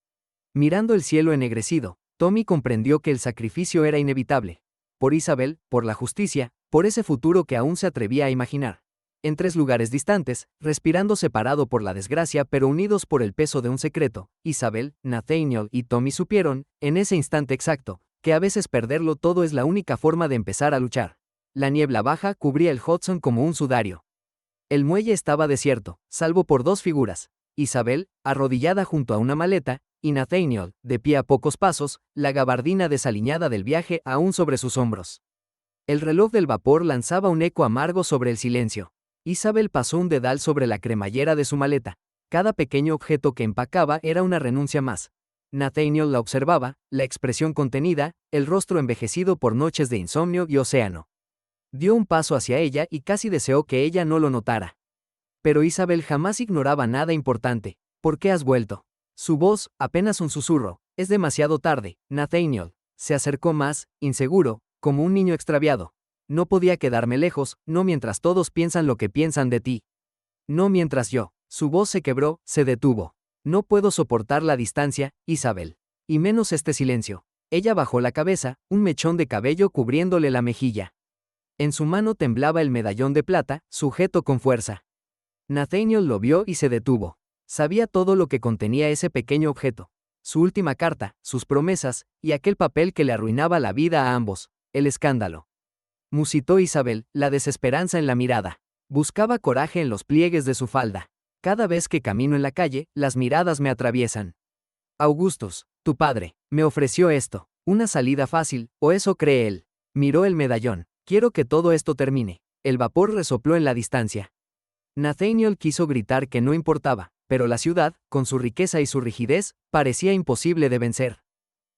Mirando el cielo ennegrecido, Tommy comprendió que el sacrificio era inevitable. Por Isabel, por la justicia, por ese futuro que aún se atrevía a imaginar. En 3 lugares distantes, respirando separado por la desgracia pero unidos por el peso de un secreto, Isabel, Nathaniel y Tommy supieron, en ese instante exacto, que a veces perderlo todo es la única forma de empezar a luchar. La niebla baja cubría el Hudson como un sudario. El muelle estaba desierto, salvo por 2 figuras, Isabel, arrodillada junto a una maleta, y Nathaniel, de pie a pocos pasos, la gabardina desaliñada del viaje aún sobre sus hombros. El reloj del vapor lanzaba un eco amargo sobre el silencio. Isabel pasó un dedal sobre la cremallera de su maleta. Cada pequeño objeto que empacaba era una renuncia más. Nathaniel la observaba, la expresión contenida, el rostro envejecido por noches de insomnio y océano. Dio un paso hacia ella y casi deseó que ella no lo notara. Pero Isabel jamás ignoraba nada importante. ¿Por qué has vuelto? Su voz, apenas un susurro. Es demasiado tarde, Nathaniel. Se acercó más, inseguro, como un niño extraviado. No podía quedarme lejos, no mientras todos piensan lo que piensan de ti. No mientras yo. Su voz se quebró, se detuvo. No puedo soportar la distancia, Isabel. Y menos este silencio. Ella bajó la cabeza, un mechón de cabello cubriéndole la mejilla. En su mano temblaba el medallón de plata, sujeto con fuerza. Nathaniel lo vio y se detuvo. Sabía todo lo que contenía ese pequeño objeto. Su última carta, sus promesas, y aquel papel que le arruinaba la vida a ambos. El escándalo. Musitó Isabel, la desesperanza en la mirada. Buscaba coraje en los pliegues de su falda. Cada vez que camino en la calle, las miradas me atraviesan. Augustus, tu padre, me ofreció esto. Una salida fácil, o eso cree él. Miró el medallón. Quiero que todo esto termine. El vapor resopló en la distancia. Nathaniel quiso gritar que no importaba, pero la ciudad, con su riqueza y su rigidez, parecía imposible de vencer.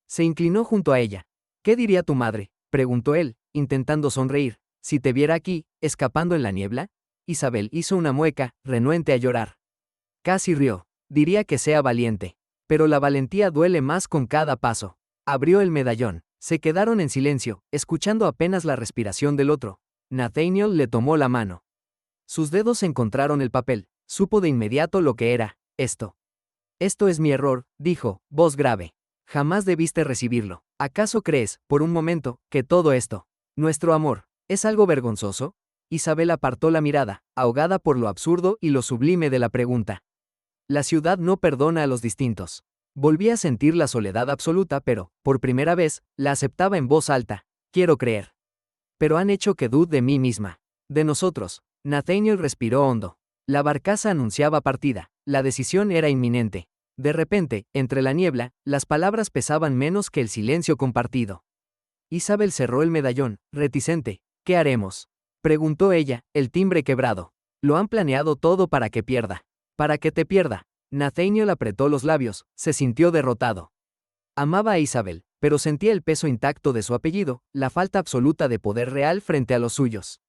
Se inclinó junto a ella. ¿Qué diría tu madre?, preguntó él, intentando sonreír. Si te viera aquí, escapando en la niebla. Isabel hizo una mueca, renuente a llorar. Casi rió. Diría que sea valiente. Pero la valentía duele más con cada paso. Abrió el medallón. Se quedaron en silencio, escuchando apenas la respiración del otro. Nathaniel le tomó la mano. Sus dedos encontraron el papel. Supo de inmediato lo que era. Esto. Esto es mi error, dijo, voz grave. Jamás debiste recibirlo. ¿Acaso crees, por un momento, que todo esto, nuestro amor, es algo vergonzoso? Isabel apartó la mirada, ahogada por lo absurdo y lo sublime de la pregunta. La ciudad no perdona a los distintos. Volví a sentir la soledad absoluta, pero, por primera vez, la aceptaba en voz alta. Quiero creer. Pero han hecho que dude de mí misma. De nosotros. Nathaniel respiró hondo. La barcaza anunciaba partida. La decisión era inminente. De repente, entre la niebla, las palabras pesaban menos que el silencio compartido. Isabel cerró el medallón, reticente. ¿Qué haremos?, preguntó ella, el timbre quebrado. Lo han planeado todo para que pierda. Para que te pierda. Nathaniel apretó los labios, se sintió derrotado. Amaba a Isabel, pero sentía el peso intacto de su apellido, la falta absoluta de poder real frente a los suyos.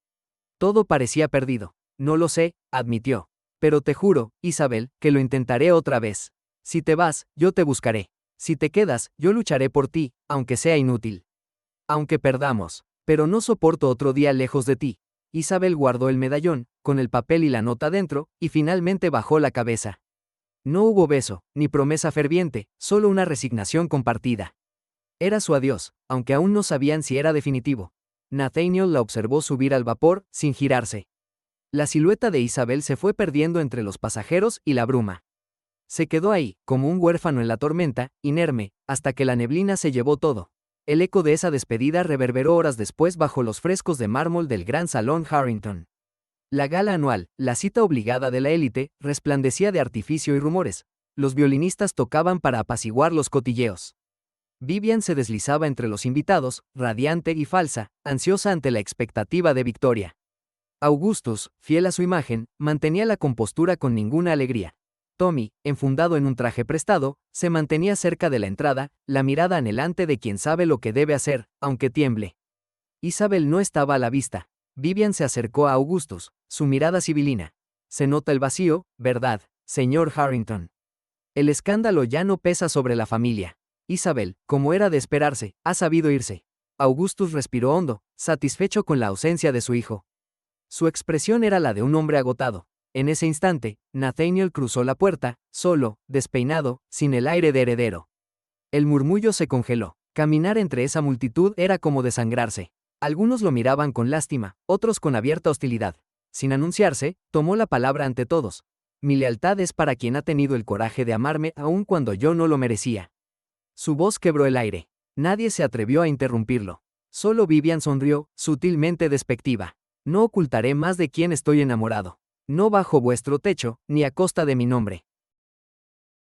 Todo parecía perdido. No lo sé, admitió. Pero te juro, Isabel, que lo intentaré otra vez. Si te vas, yo te buscaré. Si te quedas, yo lucharé por ti, aunque sea inútil. Aunque perdamos. Pero no soporto otro día lejos de ti. Isabel guardó el medallón, con el papel y la nota dentro, y finalmente bajó la cabeza. No hubo beso, ni promesa ferviente, solo una resignación compartida. Era su adiós, aunque aún no sabían si era definitivo. Nathaniel la observó subir al vapor, sin girarse. La silueta de Isabel se fue perdiendo entre los pasajeros y la bruma. Se quedó ahí, como un huérfano en la tormenta, inerme, hasta que la neblina se llevó todo. El eco de esa despedida reverberó horas después bajo los frescos de mármol del gran salón Harrington. La gala anual, la cita obligada de la élite, resplandecía de artificio y rumores. Los violinistas tocaban para apaciguar los cotilleos. Vivian se deslizaba entre los invitados, radiante y falsa, ansiosa ante la expectativa de victoria. Augustus, fiel a su imagen, mantenía la compostura con ninguna alegría. Tommy, enfundado en un traje prestado, se mantenía cerca de la entrada, la mirada anhelante de quien sabe lo que debe hacer, aunque tiemble. Isabel no estaba a la vista. Vivian se acercó a Augustus, su mirada sibilina. Se nota el vacío, ¿verdad, señor Harrington? El escándalo ya no pesa sobre la familia. Isabel, como era de esperarse, ha sabido irse. Augustus respiró hondo, satisfecho con la ausencia de su hijo. Su expresión era la de un hombre agotado. En ese instante, Nathaniel cruzó la puerta, solo, despeinado, sin el aire de heredero. El murmullo se congeló. Caminar entre esa multitud era como desangrarse. Algunos lo miraban con lástima, otros con abierta hostilidad. Sin anunciarse, tomó la palabra ante todos. Mi lealtad es para quien ha tenido el coraje de amarme aun cuando yo no lo merecía. Su voz quebró el aire. Nadie se atrevió a interrumpirlo. Solo Vivian sonrió, sutilmente despectiva. No ocultaré más de quién estoy enamorado. No bajo vuestro techo, ni a costa de mi nombre.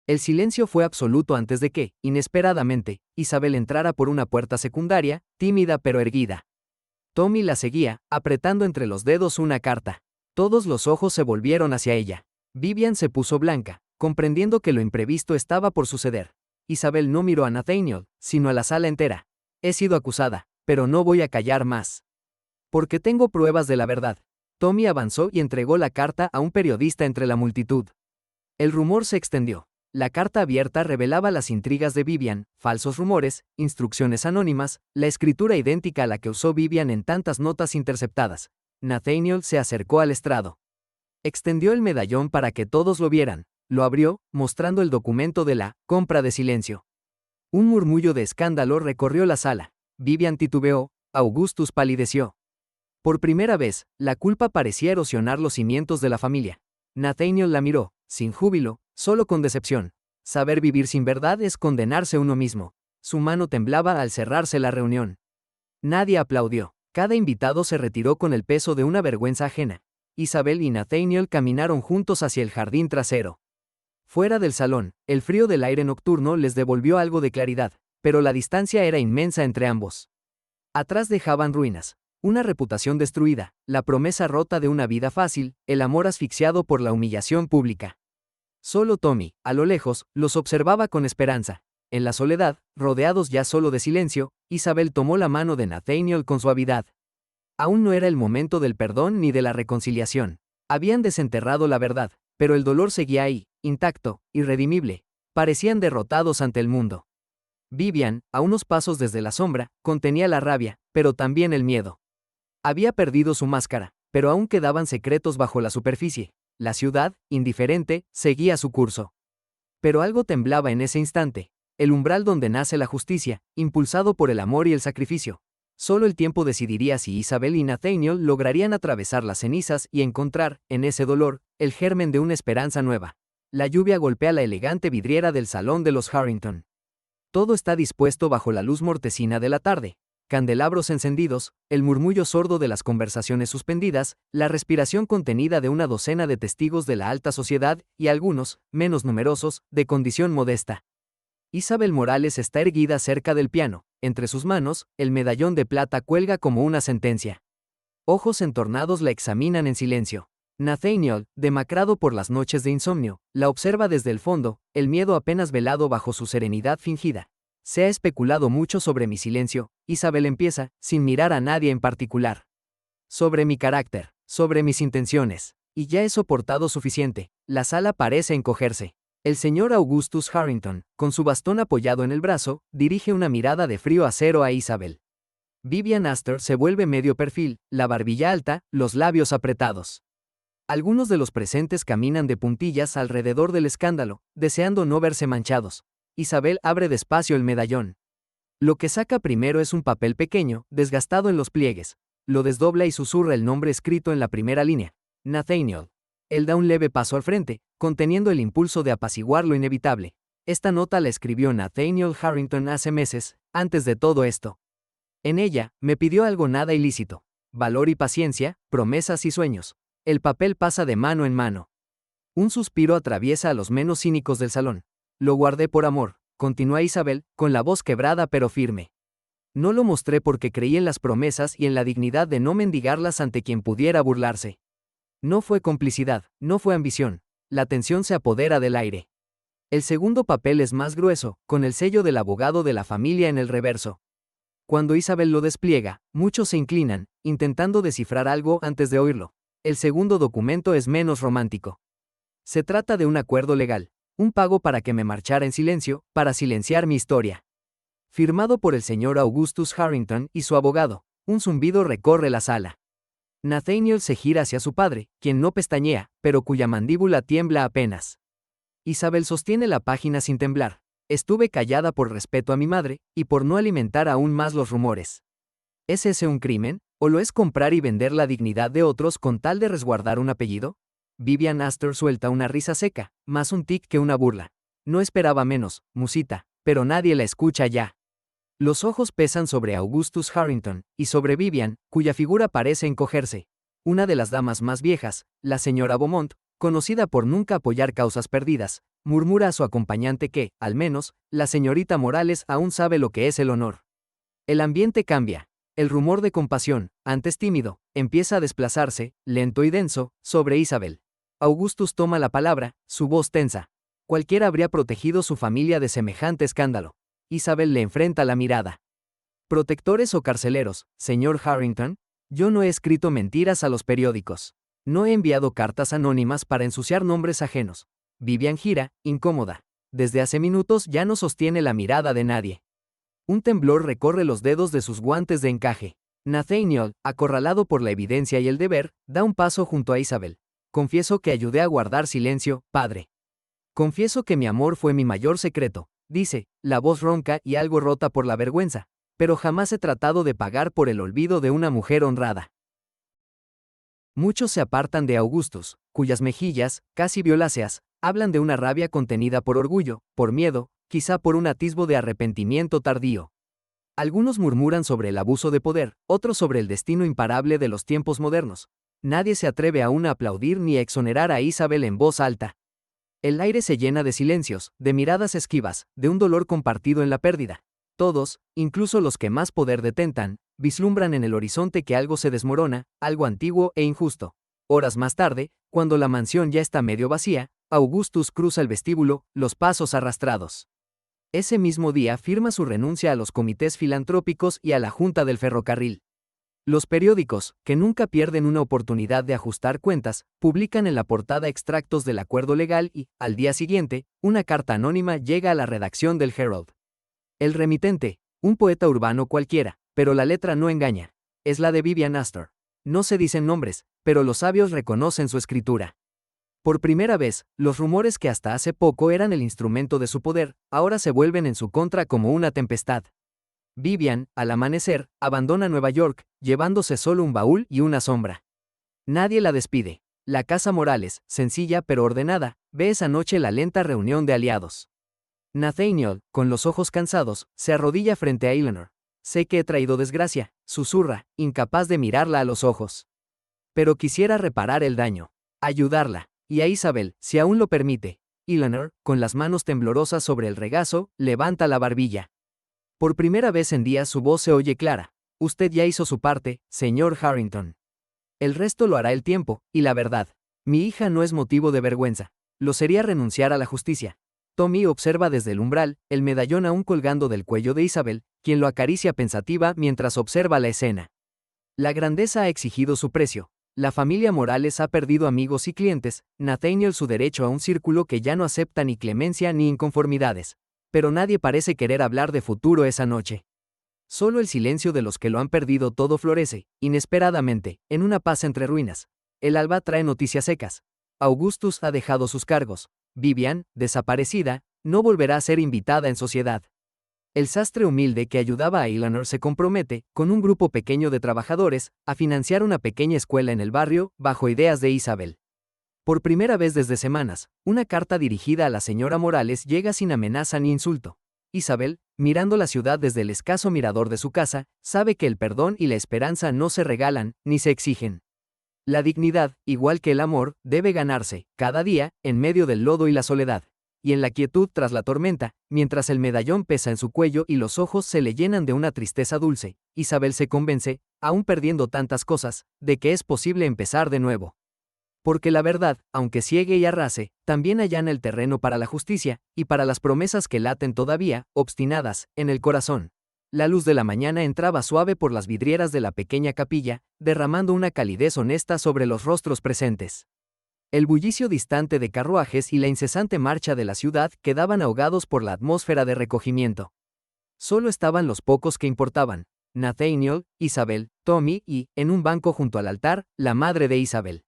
El silencio fue absoluto antes de que, inesperadamente, Isabel entrara por una puerta secundaria, tímida pero erguida. Tommy la seguía, apretando entre los dedos una carta. Todos los ojos se volvieron hacia ella. Vivian se puso blanca, comprendiendo que lo imprevisto estaba por suceder. Isabel no miró a Nathaniel, sino a la sala entera. He sido acusada, pero no voy a callar más. Porque tengo pruebas de la verdad. Tommy avanzó y entregó la carta a un periodista entre la multitud. El rumor se extendió. La carta abierta revelaba las intrigas de Vivian, falsos rumores, instrucciones anónimas, la escritura idéntica a la que usó Vivian en tantas notas interceptadas. Nathaniel se acercó al estrado. Extendió el medallón para que todos lo vieran. Lo abrió, mostrando el documento de la compra de silencio. Un murmullo de escándalo recorrió la sala. Vivian titubeó, Augustus palideció. Por primera vez, la culpa parecía erosionar los cimientos de la familia. Nathaniel la miró, sin júbilo, solo con decepción. Saber vivir sin verdad es condenarse uno mismo. Su mano temblaba al cerrarse la reunión. Nadie aplaudió. Cada invitado se retiró con el peso de una vergüenza ajena. Isabel y Nathaniel caminaron juntos hacia el jardín trasero. Fuera del salón, el frío del aire nocturno les devolvió algo de claridad, pero la distancia era inmensa entre ambos. Atrás dejaban ruinas, una reputación destruida, la promesa rota de una vida fácil, el amor asfixiado por la humillación pública. Solo Tommy, a lo lejos, los observaba con esperanza. En la soledad, rodeados ya solo de silencio, Isabel tomó la mano de Nathaniel con suavidad. Aún no era el momento del perdón ni de la reconciliación. Habían desenterrado la verdad, pero el dolor seguía ahí, intacto, irredimible. Parecían derrotados ante el mundo. Vivian, a unos pasos desde la sombra, contenía la rabia, pero también el miedo. Había perdido su máscara, pero aún quedaban secretos bajo la superficie. La ciudad, indiferente, seguía su curso. Pero algo temblaba en ese instante, el umbral donde nace la justicia, impulsado por el amor y el sacrificio. Solo el tiempo decidiría si Isabel y Nathaniel lograrían atravesar las cenizas y encontrar, en ese dolor, el germen de una esperanza nueva. La lluvia golpea la elegante vidriera del salón de los Harrington. Todo está dispuesto bajo la luz mortecina de la tarde. Candelabros encendidos, el murmullo sordo de las conversaciones suspendidas, la respiración contenida de una docena de testigos de la alta sociedad y algunos, menos numerosos, de condición modesta. Isabel Morales está erguida cerca del piano. Entre sus manos, el medallón de plata cuelga como una sentencia. Ojos entornados la examinan en silencio. Nathaniel, demacrado por las noches de insomnio, la observa desde el fondo, el miedo apenas velado bajo su serenidad fingida. Se ha especulado mucho sobre mi silencio, Isabel empieza, sin mirar a nadie en particular. Sobre mi carácter, sobre mis intenciones. Y ya he soportado suficiente. La sala parece encogerse. El señor Augustus Harrington, con su bastón apoyado en el brazo, dirige una mirada de frío acero a Isabel. Vivian Astor se vuelve medio perfil, la barbilla alta, los labios apretados. Algunos de los presentes caminan de puntillas alrededor del escándalo, deseando no verse manchados. Isabel abre despacio el medallón. Lo que saca primero es un papel pequeño, desgastado en los pliegues. Lo desdobla y susurra el nombre escrito en la primera línea. Nathaniel. Él da un leve paso al frente, conteniendo el impulso de apaciguar lo inevitable. Esta nota la escribió Nathaniel Harrington hace meses, antes de todo esto. En ella, me pidió algo nada ilícito. Valor y paciencia, promesas y sueños. El papel pasa de mano en mano. Un suspiro atraviesa a los menos cínicos del salón. Lo guardé por amor, continúa Isabel, con la voz quebrada pero firme. No lo mostré porque creí en las promesas y en la dignidad de no mendigarlas ante quien pudiera burlarse. No fue complicidad, no fue ambición. La tensión se apodera del aire. El segundo papel es más grueso, con el sello del abogado de la familia en el reverso. Cuando Isabel lo despliega, muchos se inclinan, intentando descifrar algo antes de oírlo. El segundo documento es menos romántico. Se trata de un acuerdo legal, un pago para que me marchara en silencio, para silenciar mi historia. Firmado por el señor Augustus Harrington y su abogado, un zumbido recorre la sala. Nathaniel se gira hacia su padre, quien no pestañea, pero cuya mandíbula tiembla apenas. Isabel sostiene la página sin temblar. Estuve callada por respeto a mi madre, y por no alimentar aún más los rumores. ¿Es ese un crimen, o lo es comprar y vender la dignidad de otros con tal de resguardar un apellido? Vivian Astor suelta una risa seca, más un tic que una burla. No esperaba menos, musita, pero nadie la escucha ya. Los ojos pesan sobre Augustus Harrington, y sobre Vivian, cuya figura parece encogerse. Una de las damas más viejas, la señora Beaumont, conocida por nunca apoyar causas perdidas, murmura a su acompañante que, al menos, la señorita Morales aún sabe lo que es el honor. El ambiente cambia. El rumor de compasión, antes tímido, empieza a desplazarse, lento y denso, sobre Isabel. Augustus toma la palabra, su voz tensa. Cualquiera habría protegido su familia de semejante escándalo. Isabel le enfrenta la mirada. ¿Protectores o carceleros, señor Harrington? Yo no he escrito mentiras a los periódicos. No he enviado cartas anónimas para ensuciar nombres ajenos. Vivian gira, incómoda. Desde hace minutos ya no sostiene la mirada de nadie. Un temblor recorre los dedos de sus guantes de encaje. Nathaniel, acorralado por la evidencia y el deber, da un paso junto a Isabel. Confieso que ayudé a guardar silencio, padre. Confieso que mi amor fue mi mayor secreto, dice, la voz ronca y algo rota por la vergüenza, pero jamás he tratado de pagar por el olvido de una mujer honrada. Muchos se apartan de Augustus, cuyas mejillas, casi violáceas, hablan de una rabia contenida por orgullo, por miedo, quizá por un atisbo de arrepentimiento tardío. Algunos murmuran sobre el abuso de poder, otros sobre el destino imparable de los tiempos modernos. Nadie se atreve aún a aplaudir ni a exonerar a Isabel en voz alta. El aire se llena de silencios, de miradas esquivas, de un dolor compartido en la pérdida. Todos, incluso los que más poder detentan, vislumbran en el horizonte que algo se desmorona, algo antiguo e injusto. Horas más tarde, cuando la mansión ya está medio vacía, Augustus cruza el vestíbulo, los pasos arrastrados. Ese mismo día firma su renuncia a los comités filantrópicos y a la Junta del Ferrocarril. Los periódicos, que nunca pierden una oportunidad de ajustar cuentas, publican en la portada extractos del acuerdo legal y, al día siguiente, una carta anónima llega a la redacción del Herald. El remitente, un poeta urbano cualquiera, pero la letra no engaña. Es la de Vivian Astor. No se dicen nombres, pero los sabios reconocen su escritura. Por primera vez, los rumores que hasta hace poco eran el instrumento de su poder, ahora se vuelven en su contra como una tempestad. Vivian, al amanecer, abandona Nueva York, llevándose solo un baúl y una sombra. Nadie la despide. La casa Morales, sencilla pero ordenada, ve esa noche la lenta reunión de aliados. Nathaniel, con los ojos cansados, se arrodilla frente a Eleanor. Sé que he traído desgracia, susurra, incapaz de mirarla a los ojos. Pero quisiera reparar el daño. Ayudarla. Y a Isabel, si aún lo permite. Eleanor, con las manos temblorosas sobre el regazo, levanta la barbilla. Por primera vez en días su voz se oye clara. Usted ya hizo su parte, señor Harrington. El resto lo hará el tiempo, y la verdad. Mi hija no es motivo de vergüenza. Lo sería renunciar a la justicia. Tommy observa desde el umbral, el medallón aún colgando del cuello de Isabel, quien lo acaricia pensativa mientras observa la escena. La grandeza ha exigido su precio. La familia Morales ha perdido amigos y clientes, Nathaniel su derecho a un círculo que ya no acepta ni clemencia ni inconformidades. Pero nadie parece querer hablar de futuro esa noche. Solo el silencio de los que lo han perdido todo florece, inesperadamente, en una paz entre ruinas. El alba trae noticias secas. Augustus ha dejado sus cargos. Vivian, desaparecida, no volverá a ser invitada en sociedad. El sastre humilde que ayudaba a Eleanor se compromete, con un grupo pequeño de trabajadores, a financiar una pequeña escuela en el barrio, bajo ideas de Isabel. Por primera vez desde semanas, una carta dirigida a la señora Morales llega sin amenaza ni insulto. Isabel, mirando la ciudad desde el escaso mirador de su casa, sabe que el perdón y la esperanza no se regalan, ni se exigen. La dignidad, igual que el amor, debe ganarse, cada día, en medio del lodo y la soledad. Y en la quietud tras la tormenta, mientras el medallón pesa en su cuello y los ojos se le llenan de una tristeza dulce, Isabel se convence, aún perdiendo tantas cosas, de que es posible empezar de nuevo. Porque la verdad, aunque ciegue y arrase, también allana el terreno para la justicia, y para las promesas que laten todavía, obstinadas, en el corazón. La luz de la mañana entraba suave por las vidrieras de la pequeña capilla, derramando una calidez honesta sobre los rostros presentes. El bullicio distante de carruajes y la incesante marcha de la ciudad quedaban ahogados por la atmósfera de recogimiento. Solo estaban los pocos que importaban: Nathaniel, Isabel, Tommy y, en un banco junto al altar, la madre de Isabel.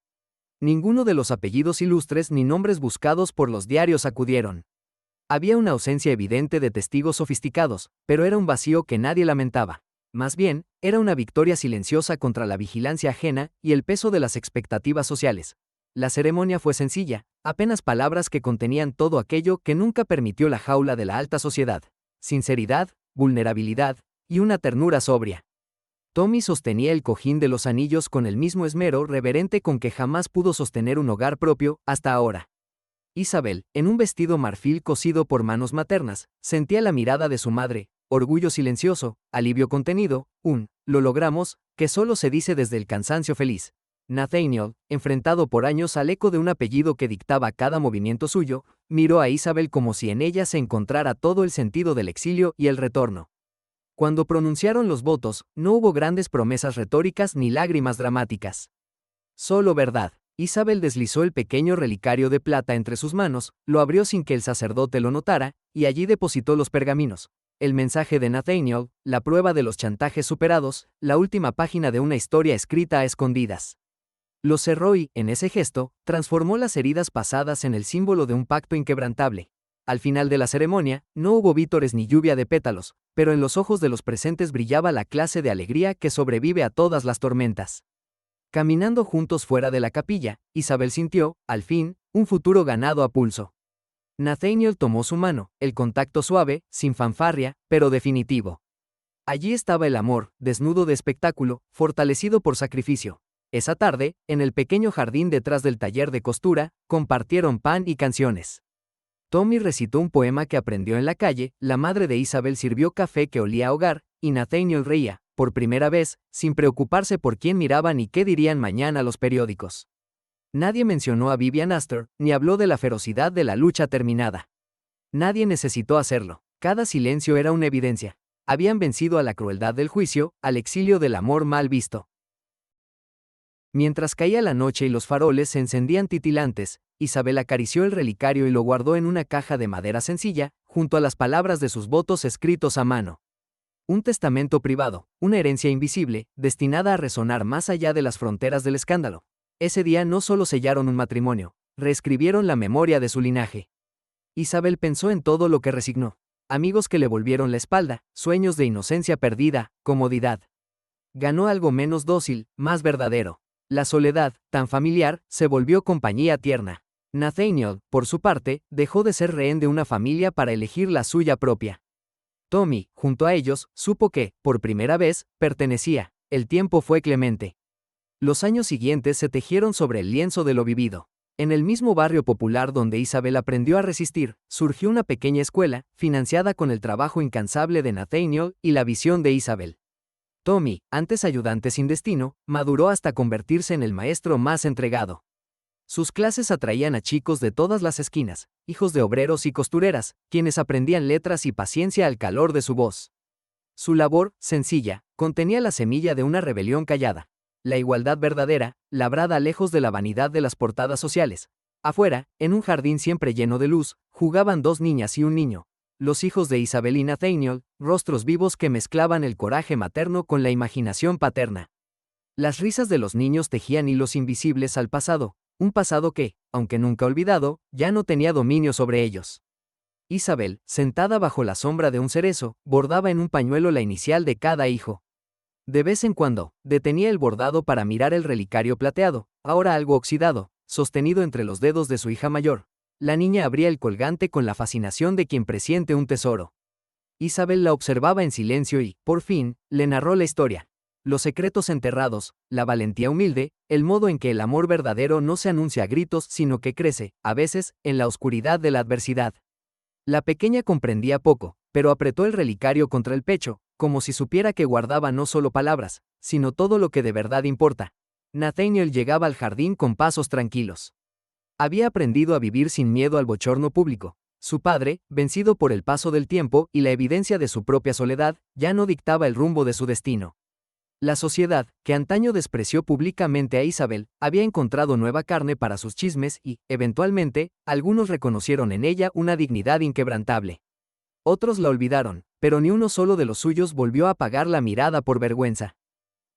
Ninguno de los apellidos ilustres ni nombres buscados por los diarios acudieron. Había una ausencia evidente de testigos sofisticados, pero era un vacío que nadie lamentaba. Más bien, era una victoria silenciosa contra la vigilancia ajena y el peso de las expectativas sociales. La ceremonia fue sencilla, apenas palabras que contenían todo aquello que nunca permitió la jaula de la alta sociedad: sinceridad, vulnerabilidad y una ternura sobria. Tommy sostenía el cojín de los anillos con el mismo esmero reverente con que jamás pudo sostener un hogar propio, hasta ahora. Isabel, en un vestido marfil cosido por manos maternas, sentía la mirada de su madre, orgullo silencioso, alivio contenido, lo logramos, que solo se dice desde el cansancio feliz. Nathaniel, enfrentado por años al eco de un apellido que dictaba cada movimiento suyo, miró a Isabel como si en ella se encontrara todo el sentido del exilio y el retorno. Cuando pronunciaron los votos, no hubo grandes promesas retóricas ni lágrimas dramáticas. Solo verdad. Isabel deslizó el pequeño relicario de plata entre sus manos, lo abrió sin que el sacerdote lo notara, y allí depositó los pergaminos. El mensaje de Nathaniel, la prueba de los chantajes superados, la última página de una historia escrita a escondidas. Lo cerró y, en ese gesto, transformó las heridas pasadas en el símbolo de un pacto inquebrantable. Al final de la ceremonia, no hubo vítores ni lluvia de pétalos, pero en los ojos de los presentes brillaba la clase de alegría que sobrevive a todas las tormentas. Caminando juntos fuera de la capilla, Isabel sintió, al fin, un futuro ganado a pulso. Nathaniel tomó su mano, el contacto suave, sin fanfarria, pero definitivo. Allí estaba el amor, desnudo de espectáculo, fortalecido por sacrificio. Esa tarde, en el pequeño jardín detrás del taller de costura, compartieron pan y canciones. Tommy recitó un poema que aprendió en la calle, la madre de Isabel sirvió café que olía a hogar, y Nathaniel reía, por primera vez, sin preocuparse por quién miraba ni qué dirían mañana los periódicos. Nadie mencionó a Vivian Astor, ni habló de la ferocidad de la lucha terminada. Nadie necesitó hacerlo. Cada silencio era una evidencia. Habían vencido a la crueldad del juicio, al exilio del amor mal visto. Mientras caía la noche y los faroles se encendían titilantes, Isabel acarició el relicario y lo guardó en una caja de madera sencilla, junto a las palabras de sus votos escritos a mano. Un testamento privado, una herencia invisible, destinada a resonar más allá de las fronteras del escándalo. Ese día no solo sellaron un matrimonio, reescribieron la memoria de su linaje. Isabel pensó en todo lo que resignó. Amigos que le volvieron la espalda, sueños de inocencia perdida, comodidad. Ganó algo menos dócil, más verdadero. La soledad, tan familiar, se volvió compañía tierna. Nathaniel, por su parte, dejó de ser rehén de una familia para elegir la suya propia. Tommy, junto a ellos, supo que, por primera vez, pertenecía. El tiempo fue clemente. Los años siguientes se tejieron sobre el lienzo de lo vivido. En el mismo barrio popular donde Isabel aprendió a resistir, surgió una pequeña escuela, financiada con el trabajo incansable de Nathaniel y la visión de Isabel. Tommy, antes ayudante sin destino, maduró hasta convertirse en el maestro más entregado. Sus clases atraían a chicos de todas las esquinas, hijos de obreros y costureras, quienes aprendían letras y paciencia al calor de su voz. Su labor, sencilla, contenía la semilla de una rebelión callada. La igualdad verdadera, labrada lejos de la vanidad de las portadas sociales. Afuera, en un jardín siempre lleno de luz, jugaban dos niñas y un niño. Los hijos de Isabel y Nathaniel, rostros vivos que mezclaban el coraje materno con la imaginación paterna. Las risas de los niños tejían hilos invisibles al pasado, un pasado que, aunque nunca olvidado, ya no tenía dominio sobre ellos. Isabel, sentada bajo la sombra de un cerezo, bordaba en un pañuelo la inicial de cada hijo. De vez en cuando, detenía el bordado para mirar el relicario plateado, ahora algo oxidado, sostenido entre los dedos de su hija mayor. La niña abría el colgante con la fascinación de quien presiente un tesoro. Isabel la observaba en silencio y, por fin, le narró la historia. Los secretos enterrados, la valentía humilde, el modo en que el amor verdadero no se anuncia a gritos sino que crece, a veces, en la oscuridad de la adversidad. La pequeña comprendía poco, pero apretó el relicario contra el pecho, como si supiera que guardaba no solo palabras, sino todo lo que de verdad importa. Nathaniel llegaba al jardín con pasos tranquilos. Había aprendido a vivir sin miedo al bochorno público. Su padre, vencido por el paso del tiempo y la evidencia de su propia soledad, ya no dictaba el rumbo de su destino. La sociedad, que antaño despreció públicamente a Isabel, había encontrado nueva carne para sus chismes y, eventualmente, algunos reconocieron en ella una dignidad inquebrantable. Otros la olvidaron, pero ni uno solo de los suyos volvió a apagar la mirada por vergüenza.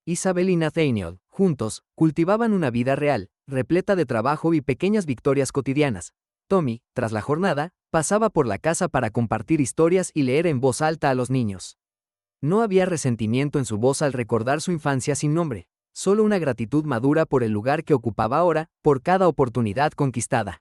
Isabel y Nathaniel, juntos, cultivaban una vida real, repleta de trabajo y pequeñas victorias cotidianas. Tommy, tras la jornada, pasaba por la casa para compartir historias y leer en voz alta a los niños. No había resentimiento en su voz al recordar su infancia sin nombre, solo una gratitud madura por el lugar que ocupaba ahora, por cada oportunidad conquistada.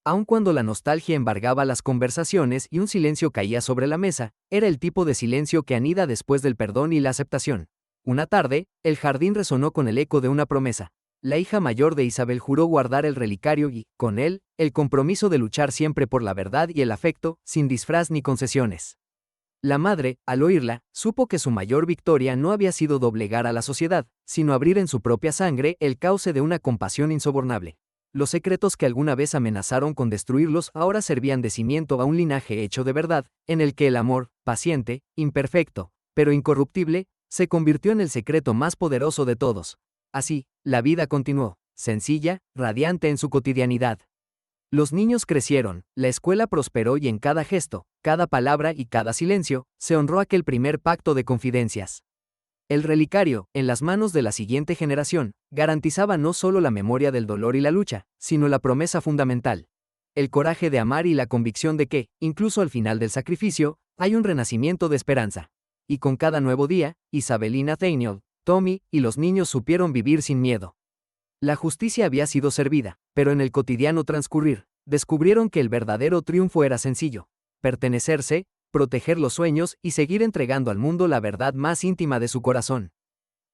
Aun cuando la nostalgia embargaba las conversaciones y un silencio caía sobre la mesa, era el tipo de silencio que anida después del perdón y la aceptación. Una tarde, el jardín resonó con el eco de una promesa. La hija mayor de Isabel juró guardar el relicario y, con él, el compromiso de luchar siempre por la verdad y el afecto, sin disfraz ni concesiones. La madre, al oírla, supo que su mayor victoria no había sido doblegar a la sociedad, sino abrir en su propia sangre el cauce de una compasión insobornable. Los secretos que alguna vez amenazaron con destruirlos ahora servían de cimiento a un linaje hecho de verdad, en el que el amor, paciente, imperfecto, pero incorruptible, se convirtió en el secreto más poderoso de todos. Así, la vida continuó, sencilla, radiante en su cotidianidad. Los niños crecieron, la escuela prosperó y en cada gesto, cada palabra y cada silencio, se honró aquel primer pacto de confidencias. El relicario, en las manos de la siguiente generación, garantizaba no solo la memoria del dolor y la lucha, sino la promesa fundamental. El coraje de amar y la convicción de que, incluso al final del sacrificio, hay un renacimiento de esperanza. Y con cada nuevo día, Isabel y Nathaniel, Tommy y los niños supieron vivir sin miedo. La justicia había sido servida, pero en el cotidiano transcurrir, descubrieron que el verdadero triunfo era sencillo: pertenecerse, proteger los sueños y seguir entregando al mundo la verdad más íntima de su corazón.